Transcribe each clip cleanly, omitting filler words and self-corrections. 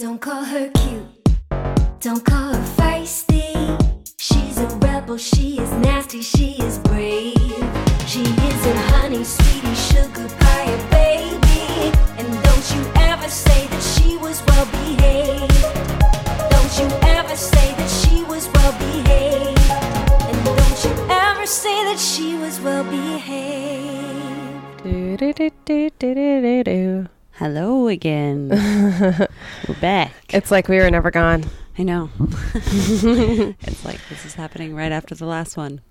Don't call her cute, don't call her feisty. She's a rebel, she is nasty, she is brave. She isn't honey, sweetie, sugar pie, baby. And don't you ever say that she was well behaved. Don't you ever say that she was well behaved. And don't you ever say that she was well behaved. Do, do, do, do, do, do, do. Hello again. We're back. It's like we were never gone. I know. It's like this is happening right after the last one.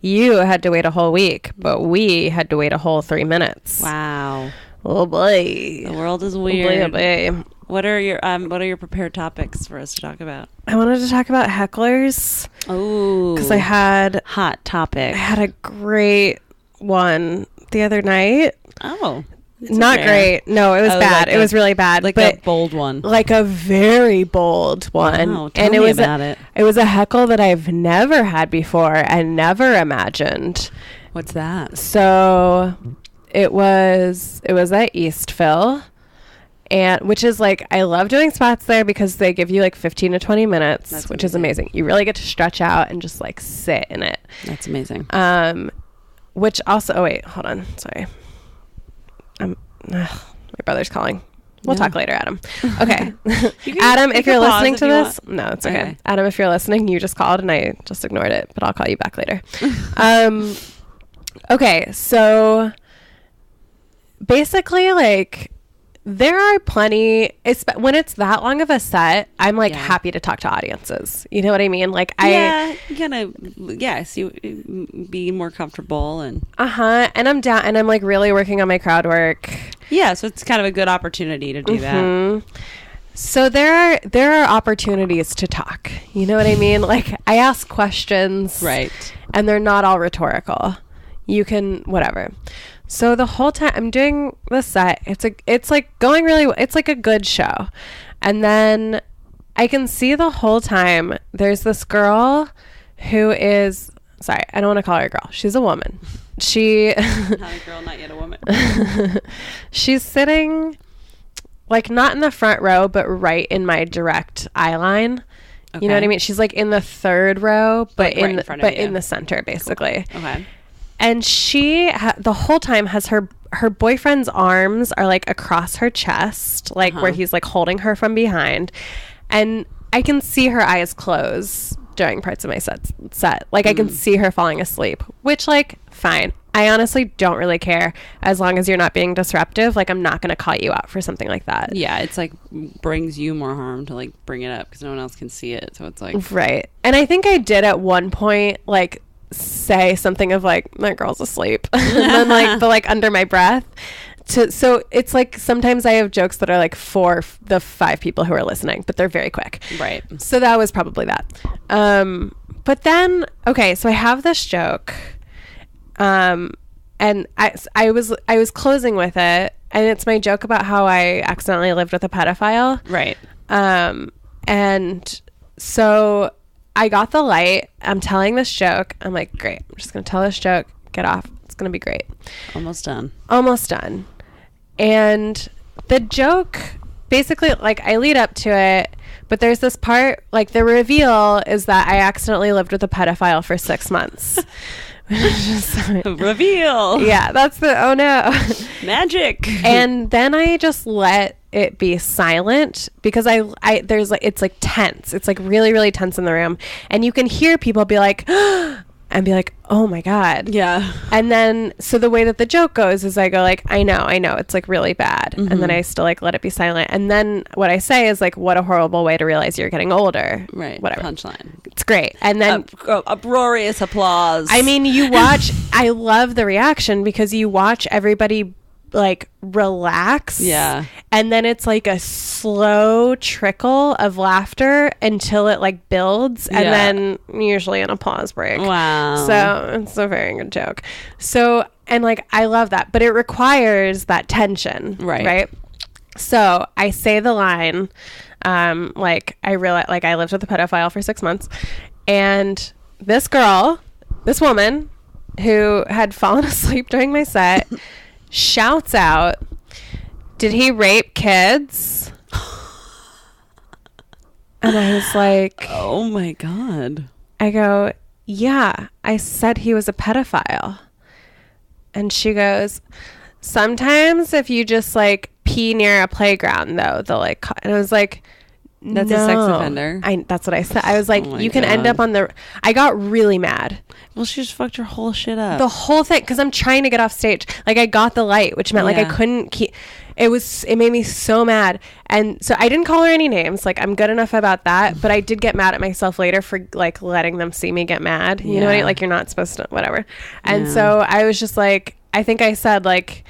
You had to wait a whole week, but we had to wait a whole 3 minutes. Wow. Oh boy. The world is weird. Oh boy. What are your prepared topics for us to talk about? I wanted to talk about hecklers. Oh. Because I had topic. I had a great one the other night. Oh. Not great. No, it was bad. It was really bad. Like a bold one. Like a very bold one. Wow, tell me about it. It was a heckle that I've never had before and never imagined. What's that? So it was at Eastville, and which is like, I love doing spots there because they give you like 15 to 20 minutes, which is amazing. You really get to stretch out and just like sit in it. That's amazing. Which also, oh wait, hold on. Sorry. My brother's calling. We'll talk later, Adam. Okay. Adam, if you're listening to this, no, it's okay. Adam, if you're listening, you just called and I just ignored it, but I'll call you back later. Okay. So basically, like, there are plenty, when it's that long of a set, I'm like happy to talk to audiences. You know what I mean? Like you kind of, so be more comfortable and and I'm down, and I'm like really working on my crowd work. Yeah, so it's kind of a good opportunity to do that. So there are opportunities to talk. You know what I mean? Like, I ask questions, right? And they're not all rhetorical. You can whatever. So the whole time I'm doing the set, it's like going really, it's like a good show. And then I can see the whole time there's this girl who is, sorry, I don't want to call her a girl. She's a woman. Not a girl, not yet a woman. She's sitting like not in the front row, but right in my direct eye line. Okay. You know what I mean? She's like in the third row, but like in the center, basically. Cool. Okay. And she, the whole time, has her boyfriend's arms are like across her chest, like where he's like holding her from behind. And I can see her eyes close during parts of my set. Like, I can see her falling asleep, which, like, fine. I honestly don't really care as long as you're not being disruptive. Like, I'm not going to call you out for something like that. Yeah, it's like brings you more harm to like bring it up because no one else can see it. So it's like. Right. And I think I did at one point, like, say something of like, my girl's asleep. And then like, but like under my breath. So it's like sometimes I have jokes that are like for the 5 people who are listening, but they're very quick. Right. So that was probably that. But then, okay, so I have this joke. And I was closing with it, and it's my joke about how I accidentally lived with a pedophile. Right. And so I got the light. I'm telling this joke. I'm like, great. I'm just going to tell this joke. Get off. It's going to be great. Almost done. And the joke, basically, like, I lead up to it, but there's this part, like, the reveal is that I accidentally lived with a pedophile for 6 months. Reveal. Yeah, that's the, oh no. Magic. And then I just let it be silent because I there's like, it's like tense. It's like really, really tense in the room. And you can hear people be like, and be like, oh my God. Yeah. And then, so the way that the joke goes is I go like, I know, it's like really bad. And then I still like let it be silent. And then what I say is like, what a horrible way to realize you're getting older. Right. Whatever. Punchline. It's great. And then uproarious applause. I mean, you watch, I love the reaction because you watch everybody like relax. Yeah. And then it's like a slow trickle of laughter until it like builds, and then usually an applause break. Wow. So it's a very good joke. So, and like, I love that, but it requires that tension. Right. So I say the line, like, I realized, like, I lived with a pedophile for 6 months, and this woman who had fallen asleep during my set shouts out, "Did he rape kids?" And I was like, oh my God. I go, yeah, I said he was a pedophile. And she goes, sometimes if you just like pee near a playground though, they'll like, and I was like, that's a sex offender. That's what I said. I was like, Oh my you can end God. up on the, I got really mad. Well, she just fucked your whole shit up. The whole thing, because I'm trying to get off stage. Like I got the light, which meant like I couldn't keep, it made me so mad. And so I didn't call her any names. Like I'm good enough about that. But I did get mad at myself later for like letting them see me get mad. You know what I mean? Like you're not supposed to, whatever. And so I was just like, I think I said like,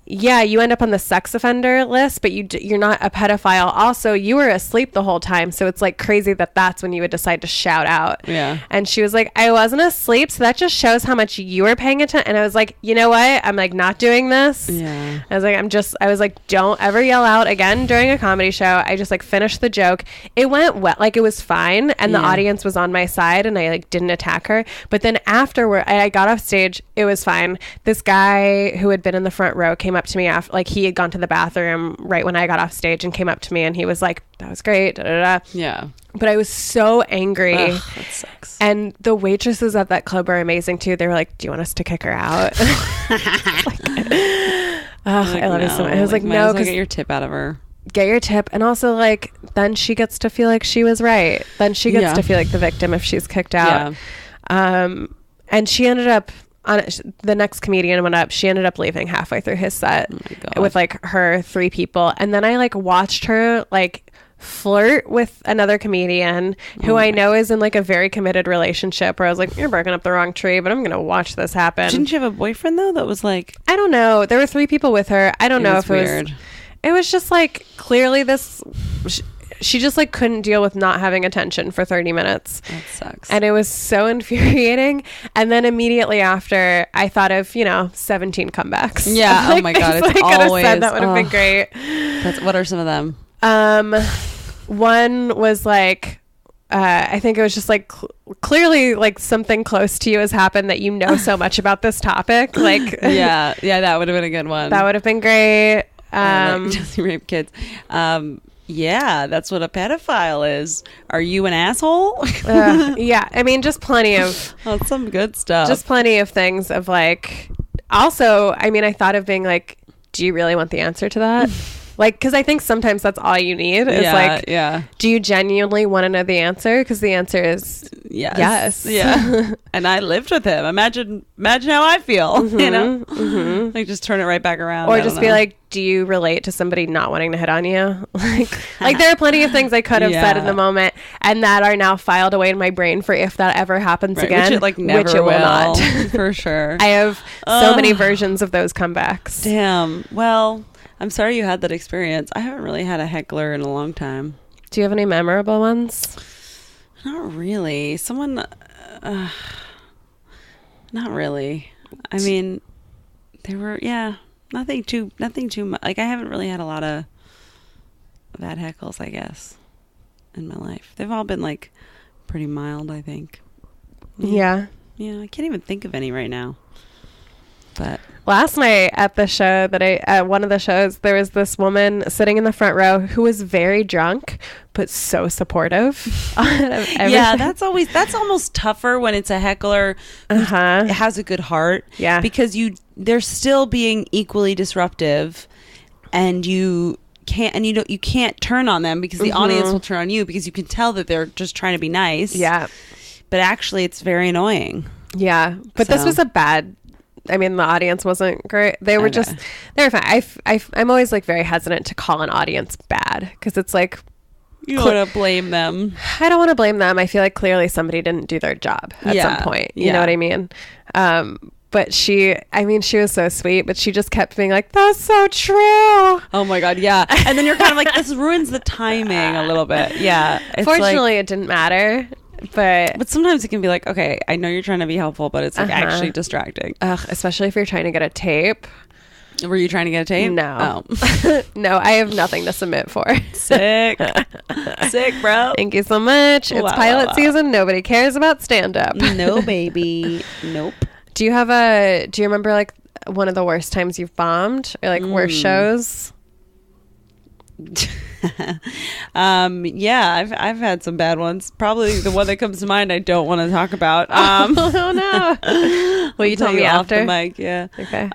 yeah, you end up on the sex offender list, but you're not a pedophile. Also, you were asleep the whole time, so it's like crazy that that's when you would decide to shout out. Yeah. And she was like, I wasn't asleep, so that just shows how much you were paying attention. And I was like, you know what? I'm like not doing this. Yeah. I was like, don't ever yell out again during a comedy show. I just like finished the joke. It went well, like it was fine, and the audience was on my side, and I like didn't attack her. But then afterward, I got off stage. It was fine. This guy who had been in the front row came up to me after, like he had gone to the bathroom right when I got off stage and came up to me and he was like, that was great. Da, da, da. Yeah. But I was so angry. Ugh, that sucks. And the waitresses at that club are amazing too. They were like, do you want us to kick her out? I love it so much. I was like no, because get your tip out of her. Get your tip. And also like, then she gets to feel like she was right. Then she gets to feel like the victim if she's kicked out. Yeah. And she ended up, the next comedian went up, she ended up leaving halfway through his set with like her 3 people, and then I like watched her like flirt with another comedian who I know is in like a very committed relationship, where I was like, you're barking up the wrong tree, but I'm gonna watch this happen. Didn't you have a boyfriend though that was like, I don't know, there were 3 people with her. I don't know if it was just like clearly this she just like couldn't deal with not having attention for 30 minutes. That sucks. And it was so infuriating. And then immediately after, I thought of, 17 comebacks. Yeah. Like, oh my God. It's I could have said that would have been great. What are some of them? One was like, I think it was just like clearly like something close to you has happened that you know so much about this topic. Like, yeah, that would have been a good one. That would have been great. Does he rape kids? Yeah, that's what a pedophile is. Are you an asshole? Yeah, I mean, just plenty of... That's some good stuff. Just plenty of things of like... Also, I mean, I thought of being like, do you really want the answer to that? Like, because I think sometimes that's all you need is do you genuinely want to know the answer? Because the answer is yes. Yeah. And I lived with him. Imagine how I feel, Mm-hmm. Like just turn it right back around. Or just be like, do you relate to somebody not wanting to hit on you? like there are plenty of things I could have said in the moment and that are now filed away in my brain for if that ever happens again. Which it will not. For sure. I have so many versions of those comebacks. Damn. Well... I'm sorry you had that experience. I haven't really had a heckler in a long time. Do you have any memorable ones? Not really. Someone... not really. I mean, they were... Yeah. Nothing too much. Like, I haven't really had a lot of bad heckles, I guess, in my life. They've all been, like, pretty mild, I think. Yeah. Yeah. I can't even think of any right now. But... Last night at the show at one of the shows, there was this woman sitting in the front row who was very drunk, but so supportive. Yeah, that's almost tougher when it's a heckler who has a good heart. Yeah. Because they're still being equally disruptive and you can't turn on them because the audience will turn on you because you can tell that they're just trying to be nice. Yeah. But actually it's very annoying. Yeah. But this was I mean, the audience wasn't great. They were they were fine. I'm always like very hesitant to call an audience bad because it's like, you don't want to blame them. I don't want to blame them. I feel like clearly somebody didn't do their job at some point. You know what I mean? But she was so sweet, but she just kept being like, that's so true. Oh my God. Yeah. And then you're kind of like, this ruins the timing a little bit. Yeah. Fortunately, it didn't matter. But sometimes it can be like, okay, I know you're trying to be helpful, but it's like actually distracting. Especially if you're trying to get a tape. Were you trying to get a tape? No. Oh. No, I have nothing to submit for. Sick, bro. Thank you so much. It's pilot season. Nobody cares about stand-up. No, baby. Nope. Do you remember like one of the worst times you've bombed or like worst shows? Yeah, I've had some bad ones. Probably the one that comes to mind I don't want to talk about. Oh no. Will you tell me after? Off the mic, yeah. Okay.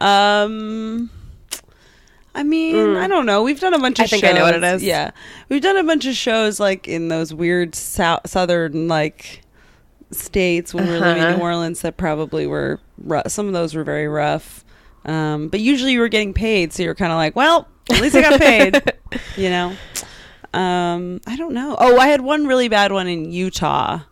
I mean, I don't know. We've done a bunch of shows. I think I know what it is. Yeah. We've done a bunch of shows like in those weird southern like states when we were living in New Orleans that probably were rough. Some of those were very rough. But usually you were getting paid, so you're kind of like, well, at least I got paid. You know? I don't know. Oh, I had one really bad one in Utah.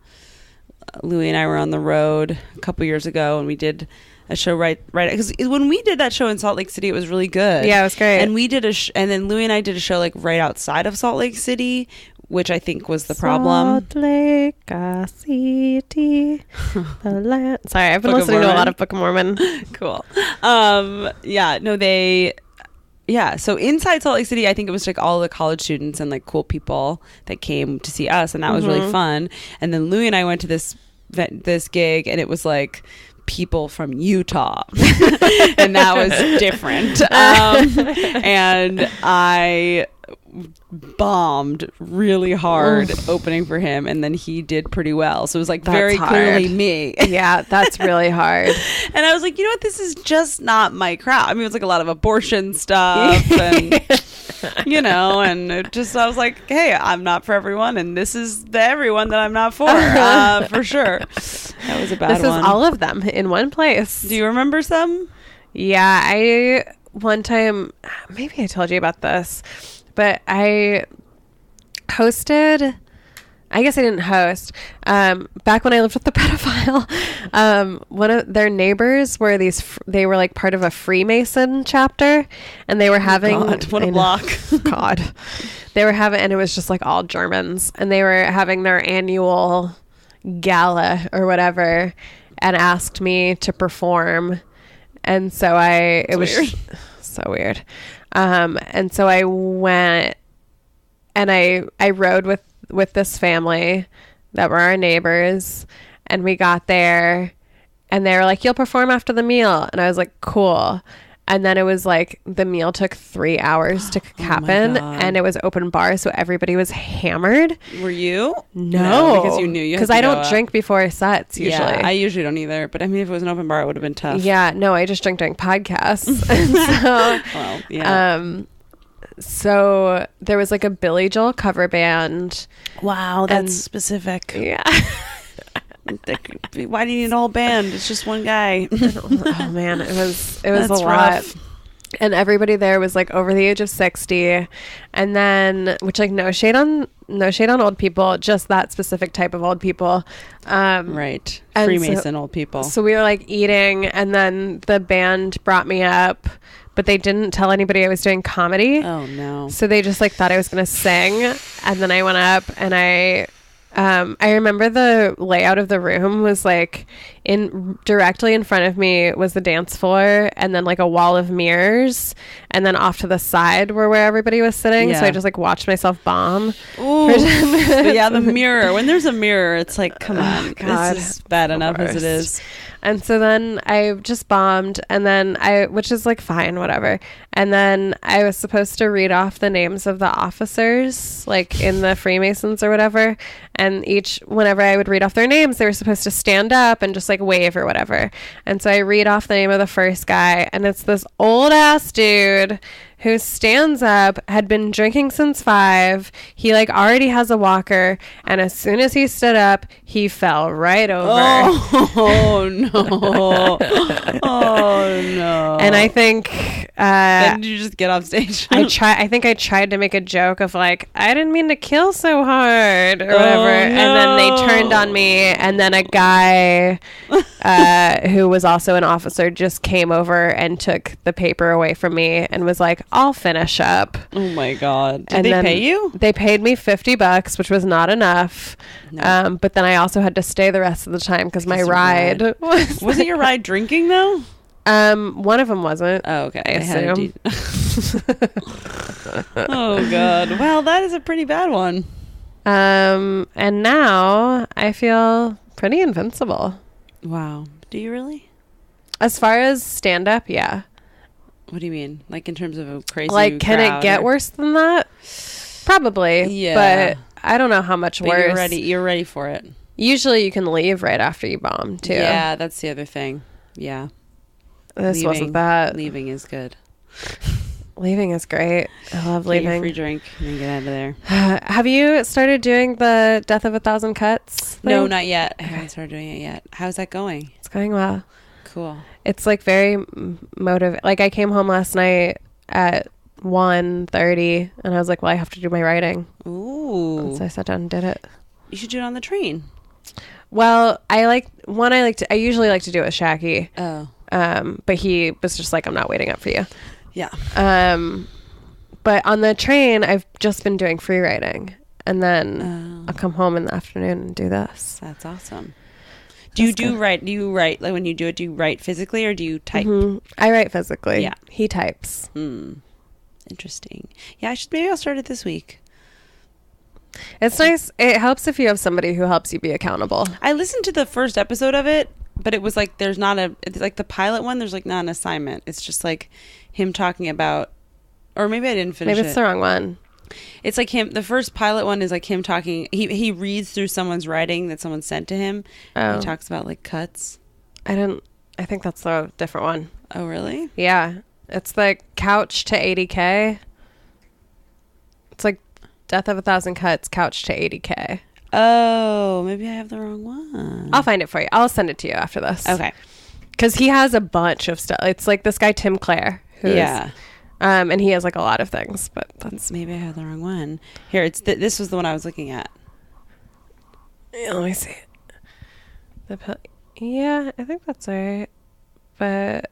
Louie and I were on the road a couple years ago, and we did a show right because when we did that show in Salt Lake City, it was really good. Yeah, it was great. And we did and then Louie and I did a show like right outside of Salt Lake City, which I think was the problem. Salt Lake City, the land. Sorry, I've been listening to a lot of Book of Mormon. Cool. So inside Salt Lake City, I think it was like all the college students and like cool people that came to see us, and that was really fun. And then Louie and I went to this gig, and it was like people from Utah, and that was different. And I bombed really hard opening for him, and then he did pretty well, so it was like very clearly me. Yeah, that's really hard. And I was like, you know what, this is just not my crowd. I mean, it was like a lot of abortion stuff and you know, and I was like, hey, I'm not for everyone, and this is the everyone that I'm not for. For sure. That was a bad one. This is all of them in one place. Do you remember some? Yeah, one time, maybe I told you about this, but I hosted, I guess I didn't host, back when I lived with the pedophile, one of their neighbors were they were like part of a Freemason chapter, and they were having, what a block. God, they were having, and it was just like all Germans, and they were having their annual gala or whatever, and asked me to perform. And so it was weird. So weird. And so I went, and I rode with this family that were our neighbors, and we got there, and they were like, you'll perform after the meal. And I was like, cool. And then it was like the meal took 3 hours to happen, and it was open bar, so everybody was hammered. Were you? No, because you knew you had because I don't drink before sets usually. Yeah, I usually don't either. But I mean, if it was an open bar, it would have been tough. Yeah, no, I just drink during podcasts. And so, well, yeah. So there was like a Billy Joel cover band. Wow, that's specific. Yeah. Why do you need a whole band? It's just one guy. Oh man, it was a lot. Rough. And everybody there was like over the age of 60, and then, which, like, no shade on old people, just that specific type of old people. Right. Freemason old people. So we were like eating, and then the band brought me up, but they didn't tell anybody I was doing comedy. Oh no. So they just like thought I was going to sing, and then I went up, and I remember the layout of the room was like directly in front of me was the dance floor, and then like a wall of mirrors, and then off to the side were where everybody was sitting. Yeah. So I just like watched myself bomb. Ooh. Yeah, the mirror. When there's a mirror, it's like, come on, God, this is bad enough as it is. And so then I just bombed, and then which is like fine, whatever. And then I was supposed to read off the names of the officers, like in the Freemasons or whatever. And whenever I would read off their names, they were supposed to stand up and just like wave or whatever. And so I read off the name of the first guy, and it's this old ass dude who stands up, had been drinking since 5. He like already has a walker, and as soon as he stood up, he fell right over. Oh no. Oh no. And I think then did you just get off stage? I think I tried to make a joke of like, I didn't mean to kill so hard or whatever. No. And then they turned on me, and then a guy who was also an officer just came over and took the paper away from me and was like, I'll finish up. Oh my God. Did they pay you? They paid me $50, which was not enough. No. But then I also had to stay the rest of the time because my ride wasn't your ride drinking though? One of them wasn't. Oh, okay. I assume. Oh God. Well, that is a pretty bad one. And now I feel pretty invincible. Wow. Do you really? As far as stand-up, yeah. What do you mean? Like in terms of a crazy like, can it get worse than that? Probably. Yeah. But I don't know how much worse. You're ready for it. Usually you can leave right after you bomb, too. Yeah, that's the other thing. Yeah. Wasn't that. Leaving is good. Leaving is great. I love leaving. Get your free drink and then get out of there. Have you started doing the Death of 1,000 Cuts thing? No, not yet. I haven't started doing it yet. How's that going? It's going well. Cool. It's like very motivating. Like I came home last night at 1:30 and I was like, well, I have to do my writing. Ooh. So I sat down and did it. You should do it on the train. Well, I usually like to do it with Shaki. Oh. But he was just like, I'm not waiting up for you. Yeah. But on the train, I've just been doing free writing, and then I'll come home in the afternoon and do this. That's awesome. Do you write like when you do it? Do you write physically or do you type? Mm-hmm. I write physically. Yeah. He types. Interesting. Yeah, maybe I'll start it this week. It's nice. It helps if you have somebody who helps you be accountable. I listened to the first episode of it, but it was like it's like the pilot one. There's like not an assignment. It's just like him talking about, or maybe I didn't finish it. Maybe it's the wrong one. It's like him. The first pilot one is like him talking. He reads through someone's writing that someone sent to him. Oh. He talks about like cuts. I think that's the different one. Oh, really? Yeah. It's like Couch to 80K. It's like Death of 1,000 Cuts, Couch to 80K. Oh, maybe I have the wrong one. I'll find it for you. I'll send it to you after this. Okay. Because he has a bunch of stuff. It's like this guy, Tim Clare. Yeah. And he has like a lot of things, but that's... Maybe I have the wrong one. Here, this was the one I was looking at. Yeah, let me see. Yeah, I think that's all right. But...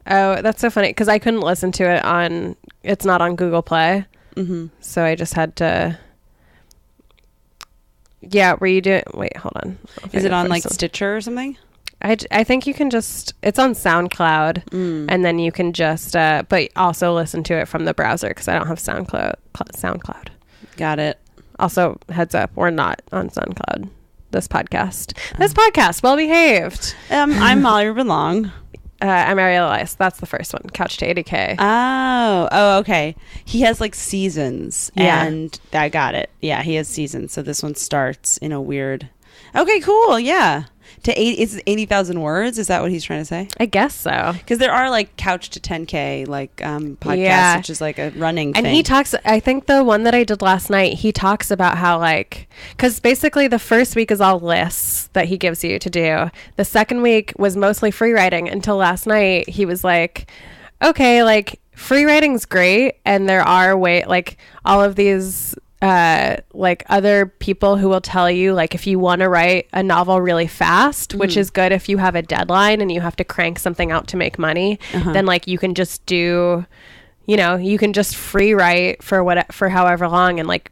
Oh, that's so funny. Because I couldn't listen to it on... It's not on Google Play. Mm-hmm. So I just had to... Yeah, were you doing... Wait, hold on. Is it on like Stitcher or something? I think you can just... It's on SoundCloud. And then you can just... but also listen to it from the browser because I don't have SoundCloud. Got it. Also, heads up, we're not on SoundCloud. This podcast, well behaved. I'm Molly Ruben-Long. I'm Ariel Elias. That's the first one. Couch to 80K. Oh, okay. He has like seasons. Yeah. And I got it. Yeah, he has seasons. So this one starts in a weird... Okay, cool. Yeah. It's 80,000 words. Is that what he's trying to say? I guess so. Because there are like Couch to 10K like podcasts, which is like a running thing. And he talks, I think the one that I did last night, he talks about how like, because basically the first week is all lists that he gives you to do. The second week was mostly free writing until last night. He was like, okay, like free writing's great. And there are like all of these like other people who will tell you like if you want to write a novel really fast, which is good if you have a deadline and you have to crank something out to make money, then like you can just do, you can just free write for however long and like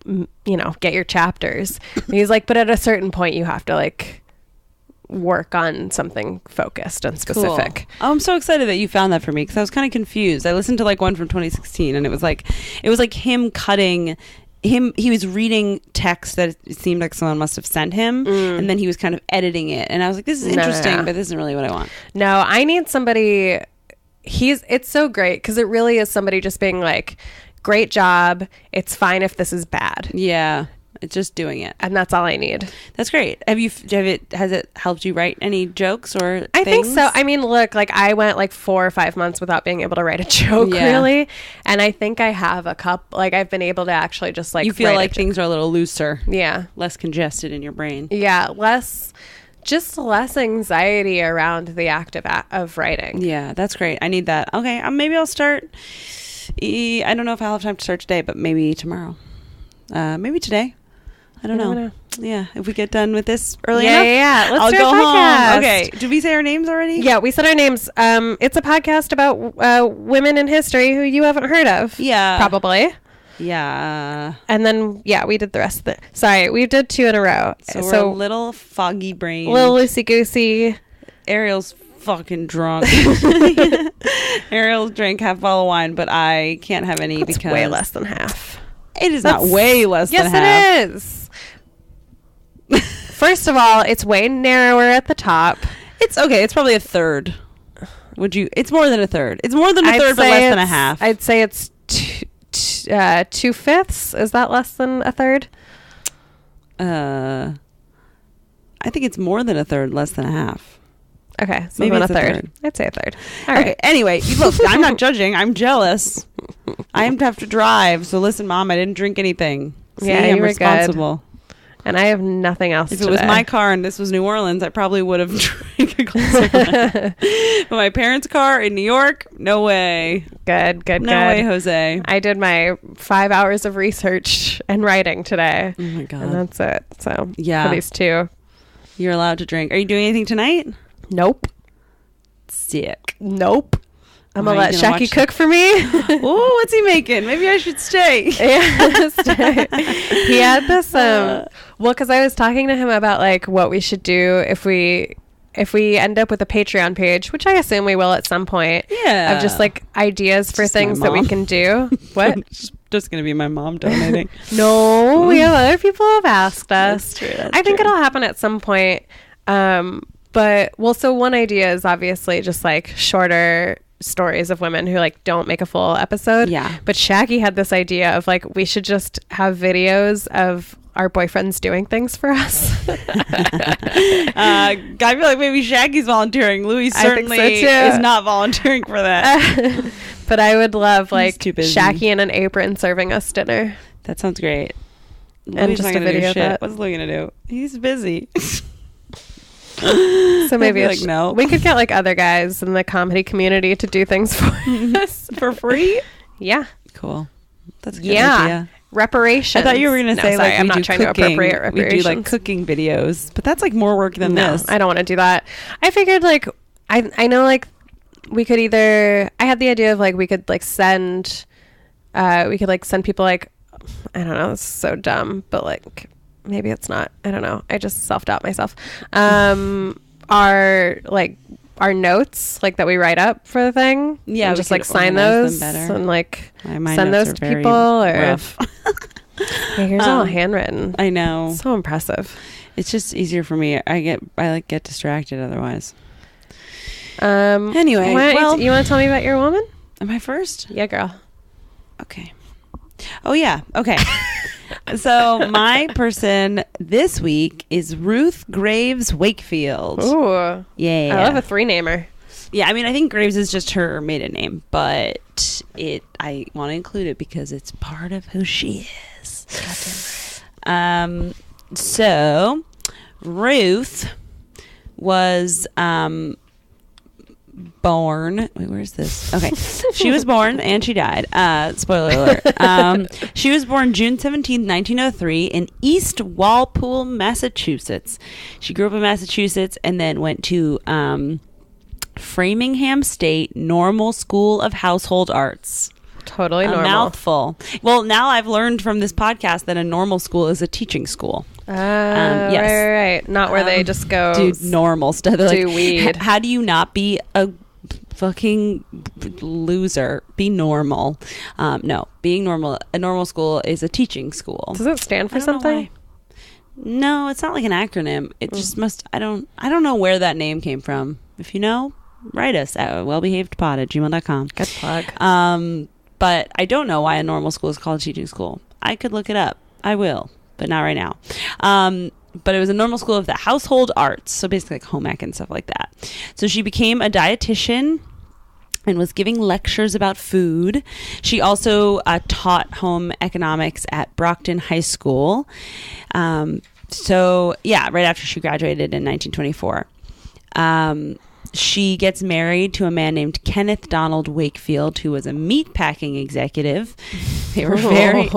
get your chapters. He's like, but at a certain point you have to like work on something focused and specific. Cool. Oh, I'm so excited that you found that for me because I was kind of confused. I listened to like one from 2016 and it was like him cutting. He was reading text that it seemed like someone must have sent him, and then he was kind of editing it. And I was like, this is interesting, but this isn't really what I want. No, I need somebody... It's so great, because it really is somebody just being like, great job, it's fine if this is bad. Yeah, it's just doing it. And that's all I need. That's great. Has it helped you write any jokes or I things? think so. I mean, look, like I went like 4 or 5 months without being able to write a joke, really. And I think I have a couple, like I've been able to actually just like... You feel like things are a little looser. Yeah. Less congested in your brain. Yeah, less anxiety around the act of writing. Yeah, that's great. I need that. Okay, maybe I'll start... I don't know if I'll have time to start today, but maybe tomorrow. Maybe today. I don't know. Yeah, if we get done with this early enough. Yeah. I'll go home. Okay. Did we say our names already? Yeah, we said our names. It's a podcast about women in history who you haven't heard of. Yeah. Probably. Yeah. And then, we did the rest of it. Sorry, we did 2 in a row. So we're a little foggy brain. Little loosey-goosey. Ariel's fucking drunk. Ariel drank half a bottle of wine, but I can't have any because... way less than half. It is not way less than half. Yes, it is. First of all, it's way narrower at the top. It's okay. It's probably a third. It's more than a third. It's more than a third, but less than a half. I'd say it's 2/5. Is that less than a third? I think it's more than a third, less than a half. Okay, so maybe a it's third. I'd say a third. All okay, right. Anyway, look, I'm not judging. I'm jealous. I have to drive. So listen, Mom, I didn't drink anything. See, Yeah, I'm you were responsible. good. And I have nothing else If today. it was my car and this was New Orleans, I probably would have drank a glass of wine. But my parents' car in New York, no way. Good. No way, Jose. I did my 5 hours of research and writing today. Oh my God. And that's it. So yeah, for these two. You're allowed to drink. Are you doing anything tonight? Nope. Sick. Nope. I'm Why going to let Shaki cook for me. Oh, what's he making? Maybe I should stay. Yeah, stay. He had this, well, because I was talking to him about like what we should do if we end up with a Patreon page, which I assume we will at some point. Yeah. Of just like ideas for things that we can do. What? Just going to be my mom donating. No, we have other people have asked us. That's true. I think it'll happen at some point. But well, so one idea is obviously just like shorter stories of women who like don't make a full episode. Yeah. But Shaggy had this idea of like we should just have videos of our boyfriends doing things for us. I feel like maybe Shaggy's volunteering. Louis certainly is not volunteering for that. But I would love like Shaggy in an apron serving us dinner. That sounds great. And Louis just a video of that. What's Louis gonna do? He's busy. So maybe like no. We could get like other guys in the comedy community to do things for us for free. Yeah. Cool. That's a good idea. Reparations. I thought you were going to say like I'm not trying to appropriate reparations. We do like cooking videos, but that's like more work than this. I don't want to do that. I figured like I know like we could either I had the idea of like we could send people like I don't know, it's so dumb, but like maybe it's not. I don't know. I just self-doubt myself. Our notes like that we write up for the thing. Yeah, and just like sign those and like send those to people or yeah, yours all handwritten. I know. So impressive. It's just easier for me. I get distracted otherwise. Anyway, you want to tell me about your woman? Am I first? Yeah, girl. Okay. Oh yeah. Okay. So my person this week is Ruth Graves Wakefield. Ooh. Yeah. I love a 3-namer. Yeah, I mean, I think Graves is just her maiden name, but I want to include it because it's part of who she is. So Ruth was born. Wait, where's this? Okay. She was born and she died. Spoiler alert. She was born June 17th, 1903 in East Walpole, Massachusetts. She grew up in Massachusetts and then went to Framingham State Normal School of Household Arts. Totally normal. A mouthful. Well, now I've learned from this podcast that a normal school is a teaching school. Yes. Right. Not where they just go do normal stuff. Do like, weed. How do you not be a fucking loser? Be normal. No, being normal. A normal school is a teaching school. Does it stand for something? No, it's not like an acronym. It just must. I don't know where that name came from. If you know, write us at wellbehavedpod@gmail.com. Good plug. But I don't know why a normal school is called a teaching school. I could look it up. I will, but not right now. But it was a normal school of the household arts. So basically like home ec and stuff like that. So she became a dietitian and was giving lectures about food. She also taught home economics at Brockton High School. So yeah, right after she graduated in 1924. She gets married to a man named Kenneth Donald Wakefield, who was a meatpacking executive. They were very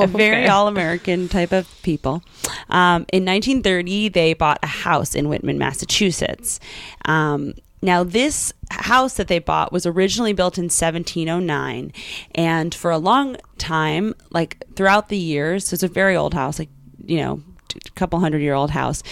all-American type of people. In 1930, they bought a house in Whitman, Massachusetts. Now, this house that they bought was originally built in 1709. And for a long time, like throughout the years, so it's a very old house, like, you know, a couple 100-year-old house.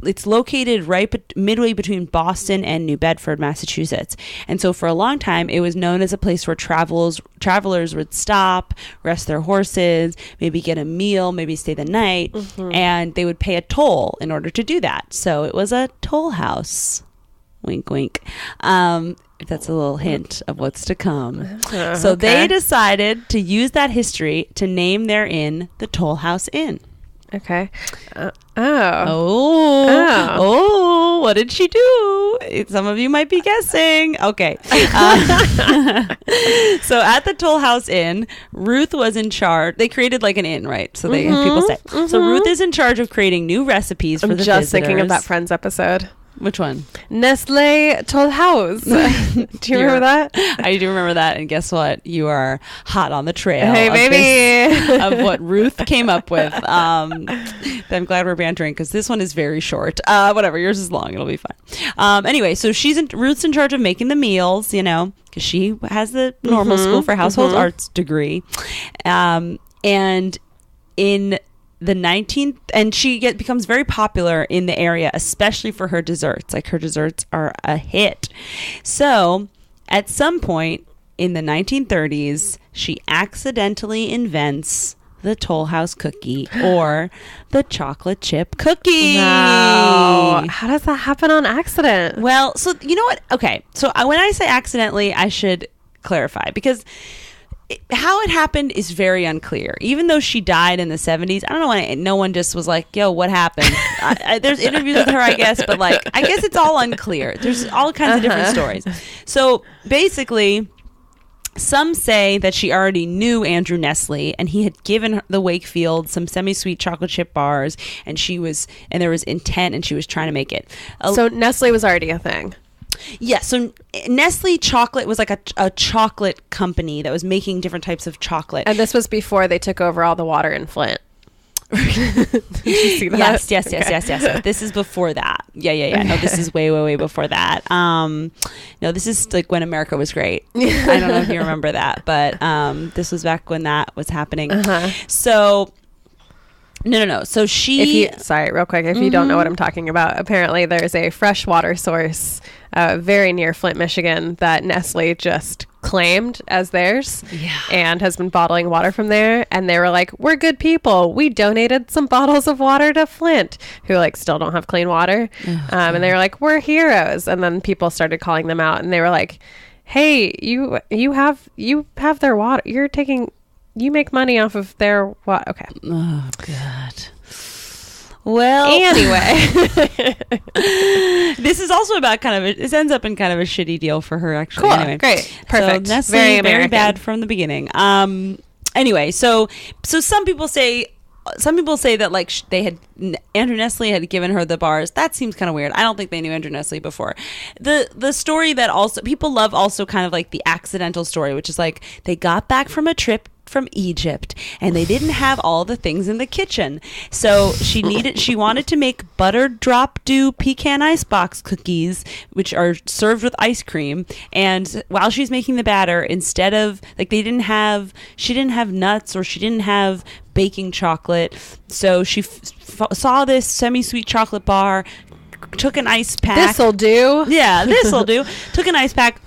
It's located midway between Boston and New Bedford, Massachusetts. And so for a long time, it was known as a place where travelers would stop, rest their horses, maybe get a meal, maybe stay the night, and they would pay a toll in order to do that. So it was a toll house. Wink, wink. if that's a little hint of what's to come. So they decided to use that history to name their inn the Toll House Inn. Okay. What did she do? Some of you might be guessing. Okay. So at the Toll House Inn, Ruth was in charge. They created like an inn, right? So they have people stay. So Ruth is in charge of creating new recipes for the visitors. I'm just thinking of that Friends episode. Which one? Nestle Toll House. Do you remember that? I do remember that. And guess what? You are hot on the trail. Hey, baby. Of what Ruth came up with. I'm glad we're bantering because this one is very short. Whatever. Yours is long. It'll be fine. Anyway, so Ruth's in charge of making the meals, because she has the normal school for household arts degree. And in the 19th, and she becomes very popular in the area, especially for her desserts. Like, her desserts are a hit. So at some point in the 1930s, she accidentally invents the Toll House cookie, or the chocolate chip cookie. Wow. How does that happen on accident? Well, so you know what? Okay. So when I say accidentally, I should clarify, because how it happened is very unclear. Even though she died in the 70s, I don't know why no one just was like, yo, what happened? There's interviews with her, I guess, but like, I guess it's all unclear. There's all kinds of different stories. So basically, some say that she already knew Andrew Nestle, and he had given the Wakefield some semi-sweet chocolate chip bars, and there was intent, and she was trying to make it. So Nestle was already a thing. Yeah, so Nestle Chocolate was like a chocolate company that was making different types of chocolate. And this was before they took over all the water in Flint. Did you see that? Yes. This is before that. Yeah. No, this is way before that. No, this is like when America was great. I don't know if you remember that, but this was back when that was happening. So... No. So sorry, real quick. If you don't know what I'm talking about, apparently there's a freshwater source very near Flint, Michigan, that Nestle just claimed as theirs and has been bottling water from there. And they were like, we're good people. We donated some bottles of water to Flint, who like still don't have clean water. And they were like, we're heroes. And then people started calling them out, and they were like, hey, you have their water. You make money off of their what? Okay. Oh, God. Well, anyway, this is also about it ends up in kind of a shitty deal for her, actually. Cool. Anyway. Great. Perfect. So Nestle, very bad from the beginning. Anyway, so some people say that like Andrew Nestle had given her the bars. That seems kind of weird. I don't think they knew Andrew Nestle before. The story that also people love, also kind of like the accidental story, which is like they got back from a trip from Egypt and they didn't have all the things in the kitchen, so she wanted to make buttered drop dew pecan icebox cookies, which are served with ice cream. And while she's making the batter, instead of like she didn't have nuts, or she didn't have baking chocolate, so she saw this semi-sweet chocolate bar, took an ice pack. This'll do. Took an ice pack,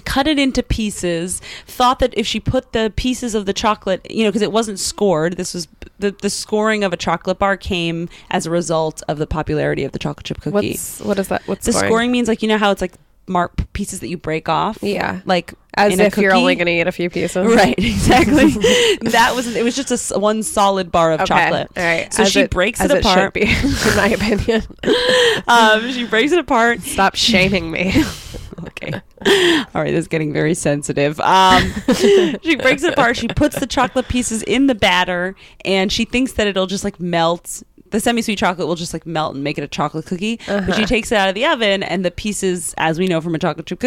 cut it into pieces, thought that if she put the pieces of the chocolate, because it wasn't scored, this was the scoring of a chocolate bar came as a result of the popularity of the chocolate chip cookie. What is that? What's the scoring means? Like, how it's like mark pieces that you break off, like as if you're only going to eat a few pieces, right? Exactly. It was just one solid bar of chocolate. All right, so she breaks it apart, it should be, in my opinion. She breaks it apart. Stop shaming me. Okay. All right, this is getting very sensitive. She breaks it apart. She puts the chocolate pieces in the batter, and she thinks that it'll just like melt. The semi-sweet chocolate will just like melt and make it a chocolate cookie. But she takes it out of the oven, and the pieces, as we know from a chocolate chunk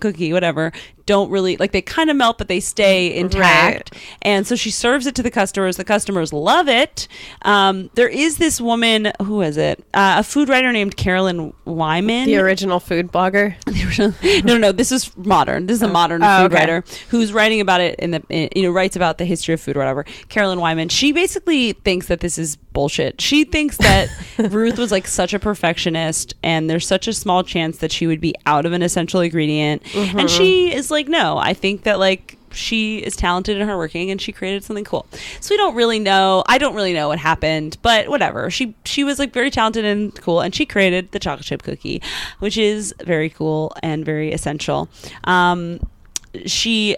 cookie, whatever, don't really, like, they kind of melt, but they stay intact. Right. And so she serves it to the customers. The customers love it. There is this woman, who is it? A food writer named Carolyn Wyman. The original food blogger? No, this is modern. This is a modern food writer who's writing about it writes about the history of food or whatever. Carolyn Wyman. She basically thinks that this is bullshit. She thinks that Ruth was like such a perfectionist, and there's such a small chance that she would be out of an essential ingredient. And she is like, no, I think that like she is talented and hardworking, and she created something cool. So we don't really know. I don't really know what happened, but whatever. She was like very talented and cool, and she created the chocolate chip cookie, which is very cool and very essential. She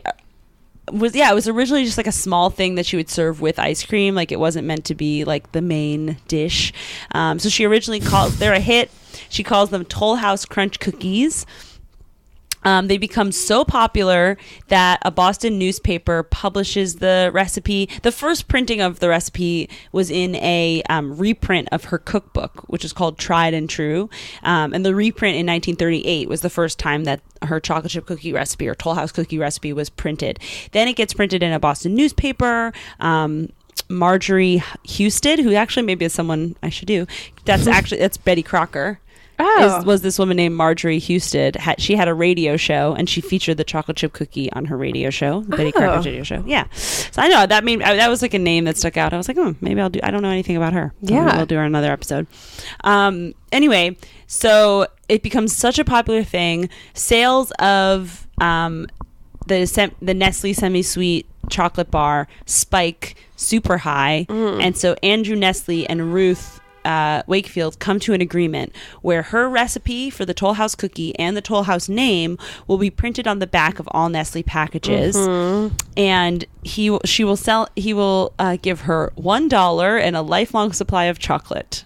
was it was originally just like a small thing that she would serve with ice cream. Like it wasn't meant to be like the main dish. So she originally they're a hit. She calls them Toll House Crunch Cookies. They become so popular that a Boston newspaper publishes the recipe. The first printing of the recipe was in a reprint of her cookbook, which is called Tried and True. And the reprint in 1938 was the first time that her chocolate chip cookie recipe or Toll House cookie recipe was printed. Then it gets printed in a Boston newspaper. Marjorie Husted, who actually maybe is someone I should do. That's Betty Crocker. Was this woman named Marjorie Husted. She had a radio show, and she featured the chocolate chip cookie on her radio show, the Betty Crocker radio show. Yeah. So I know that was like a name that stuck out. I was like, maybe I'll do. I don't know anything about her. So maybe we'll do her another episode. Anyway, so it becomes such a popular thing. Sales of the Nestle semi-sweet chocolate bar spike super high, and so Andrew Nestle and Ruth Wakefield come to an agreement where her recipe for the Toll House cookie and the Toll House name will be printed on the back of all Nestle packages, and he will give her $1 and a lifelong supply of chocolate,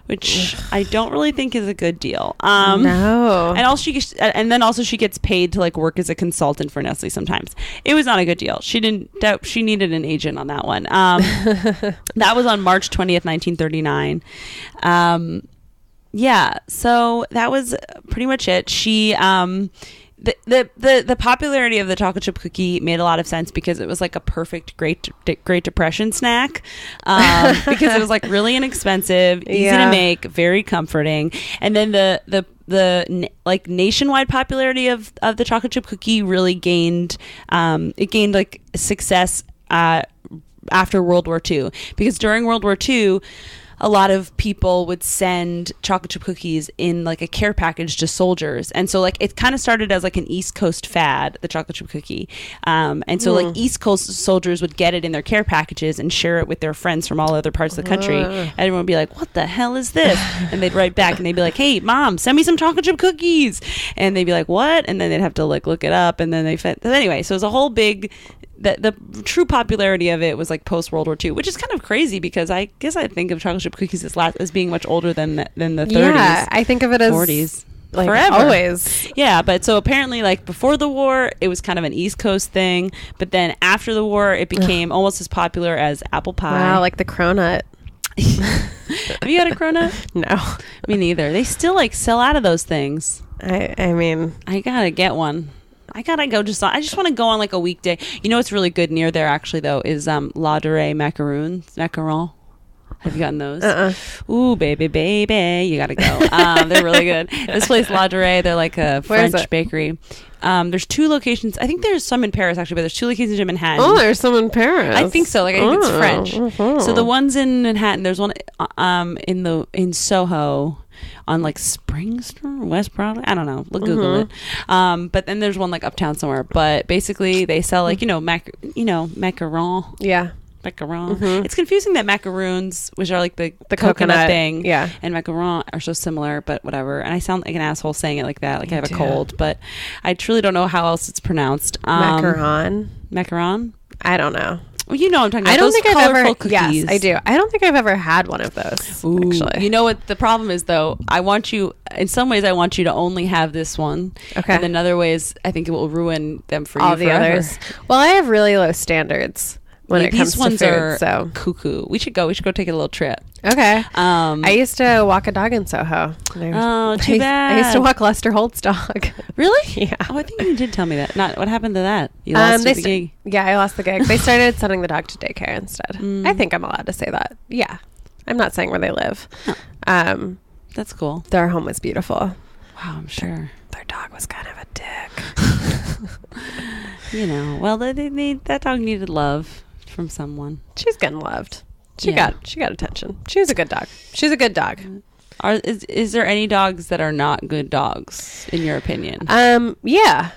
which I don't really think is a good deal. No. And then also she gets paid to like work as a consultant for Nestle sometimes. It was not a good deal. She needed an agent on that one. That was on March 20th, 1939. So that was pretty much it. She the popularity of the chocolate chip cookie made a lot of sense because it was like a perfect Great Depression snack, because it was like really inexpensive, easy to make, very comforting. And then the like nationwide popularity of the chocolate chip cookie really gained like success after World War II, because during World War II a lot of people would send chocolate chip cookies in like a care package to soldiers. And so like it kind of started as like an East Coast fad, the chocolate chip cookie. And so like East Coast soldiers would get it in their care packages and share it with their friends from all other parts of the country. Everyone would be like, what the hell is this? And they'd write back and they'd be like, hey, Mom, send me some chocolate chip cookies. And they'd be like, what? And then they'd have to like look it up. And then anyway, so it was a whole big... The true popularity of it was like post World War II, which is kind of crazy because I guess I think of chocolate chip cookies as being much older than the 30s. Yeah, I think of it as 40s. Like forever. Always. Yeah, but so apparently like before the war, it was kind of an East Coast thing. But then after the war, it became almost as popular as apple pie. Wow, like the cronut. Have you had a cronut? No. Me neither. They still like sell out of those things. I mean, I gotta get one. I gotta go I just want to go on like a weekday. You know what's really good near there actually though is La Durée macarons. Have you gotten those? Ooh, baby, you gotta go. They're really good. This place, La Durée, they're like a French bakery. There's 2 locations. I think there's some in Paris actually, but there's 2 locations in Manhattan. Oh, there's some in Paris. I think so. Like I think it's French. So the ones in Manhattan, there's one in Soho. On like Spring Street, West Broadway, I don't know. Google it. But then there's one like uptown somewhere. But basically, they sell like macaron. Yeah, macaron. It's confusing that macaroons, which are like the coconut thing, and macaron are so similar. But whatever. And I sound like an asshole saying it like that, like I have a cold. But I truly don't know how else it's pronounced. Macaron. I don't know. Well, you know what I'm talking about. I don't think I've ever. Cookies. Yes, I do. I don't think I've ever had one of those. Ooh, actually, you know what the problem is, though. I want you. In some ways, I want you to only have this one. Okay. And in other ways, I think it will ruin them for all you the forever. others. Well, I have really low standards when it comes these ones to food. Are so cuckoo. We should go take a little trip. Okay. I used to walk a dog in Soho. Oh, too bad. I used to walk Lester Holt's dog. Really? Yeah. Oh, I think you did tell me that. What happened to that? You lost the gig. Yeah, I lost the gig. They started sending the dog to daycare instead. I think I'm allowed to say that. Yeah. I'm not saying where they live. Oh. That's cool. Their home was beautiful. Wow, I'm sure. Their dog was kind of a dick. Well, that dog needed love from someone. She's getting loved. She got attention. She was a good dog. She's a good dog. Is there any dogs that are not good dogs in your opinion? Yeah.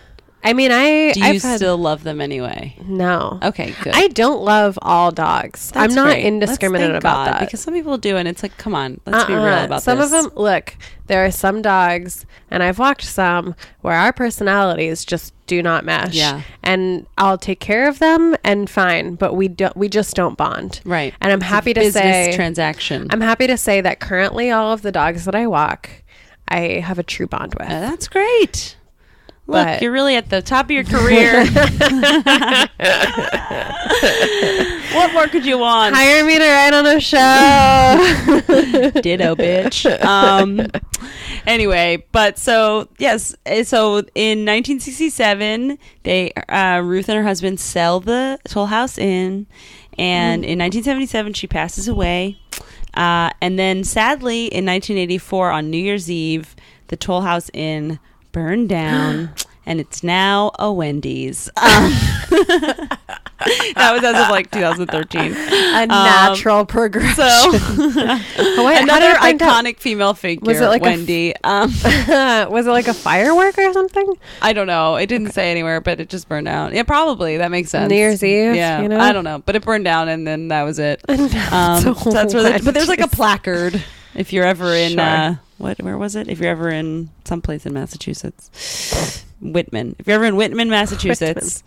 I mean, do you still love them anyway? No. Okay, good. I don't love all dogs. I'm not indiscriminate about that. Because some people do, and it's like, come on, let's be real about some this. Some of them, look, there are some dogs, and I've walked some where our personalities just do not mesh. Yeah. And I'll take care of them and fine, but we just don't bond. Right. And I'm happy to say business transaction. I'm happy to say that currently all of the dogs that I walk, I have a true bond with. That's great. Look, you're really at the top of your career. What more could you want? Hire me to write on a show. Ditto, bitch. Anyway, but so yes, so in 1967, Ruth and her husband sell the Toll House Inn, and in 1977 she passes away, and then sadly in 1984 on New Year's Eve, the Toll House Inn burned down, and it's now a Wendy's. That was as of like 2013. A natural progression. So another iconic female figure. Was it like Wendy? Was it like a firework or something? I don't know. It didn't say anywhere, but it just burned down. Yeah, probably. That makes sense. New Year's Eve. Yeah, you know? I don't know, but it burned down, and then that was it. So that's where. But there's like a placard if you're ever in. Where was it? If you're ever in someplace in Massachusetts, Whitman. If you're ever in Whitman, Massachusetts,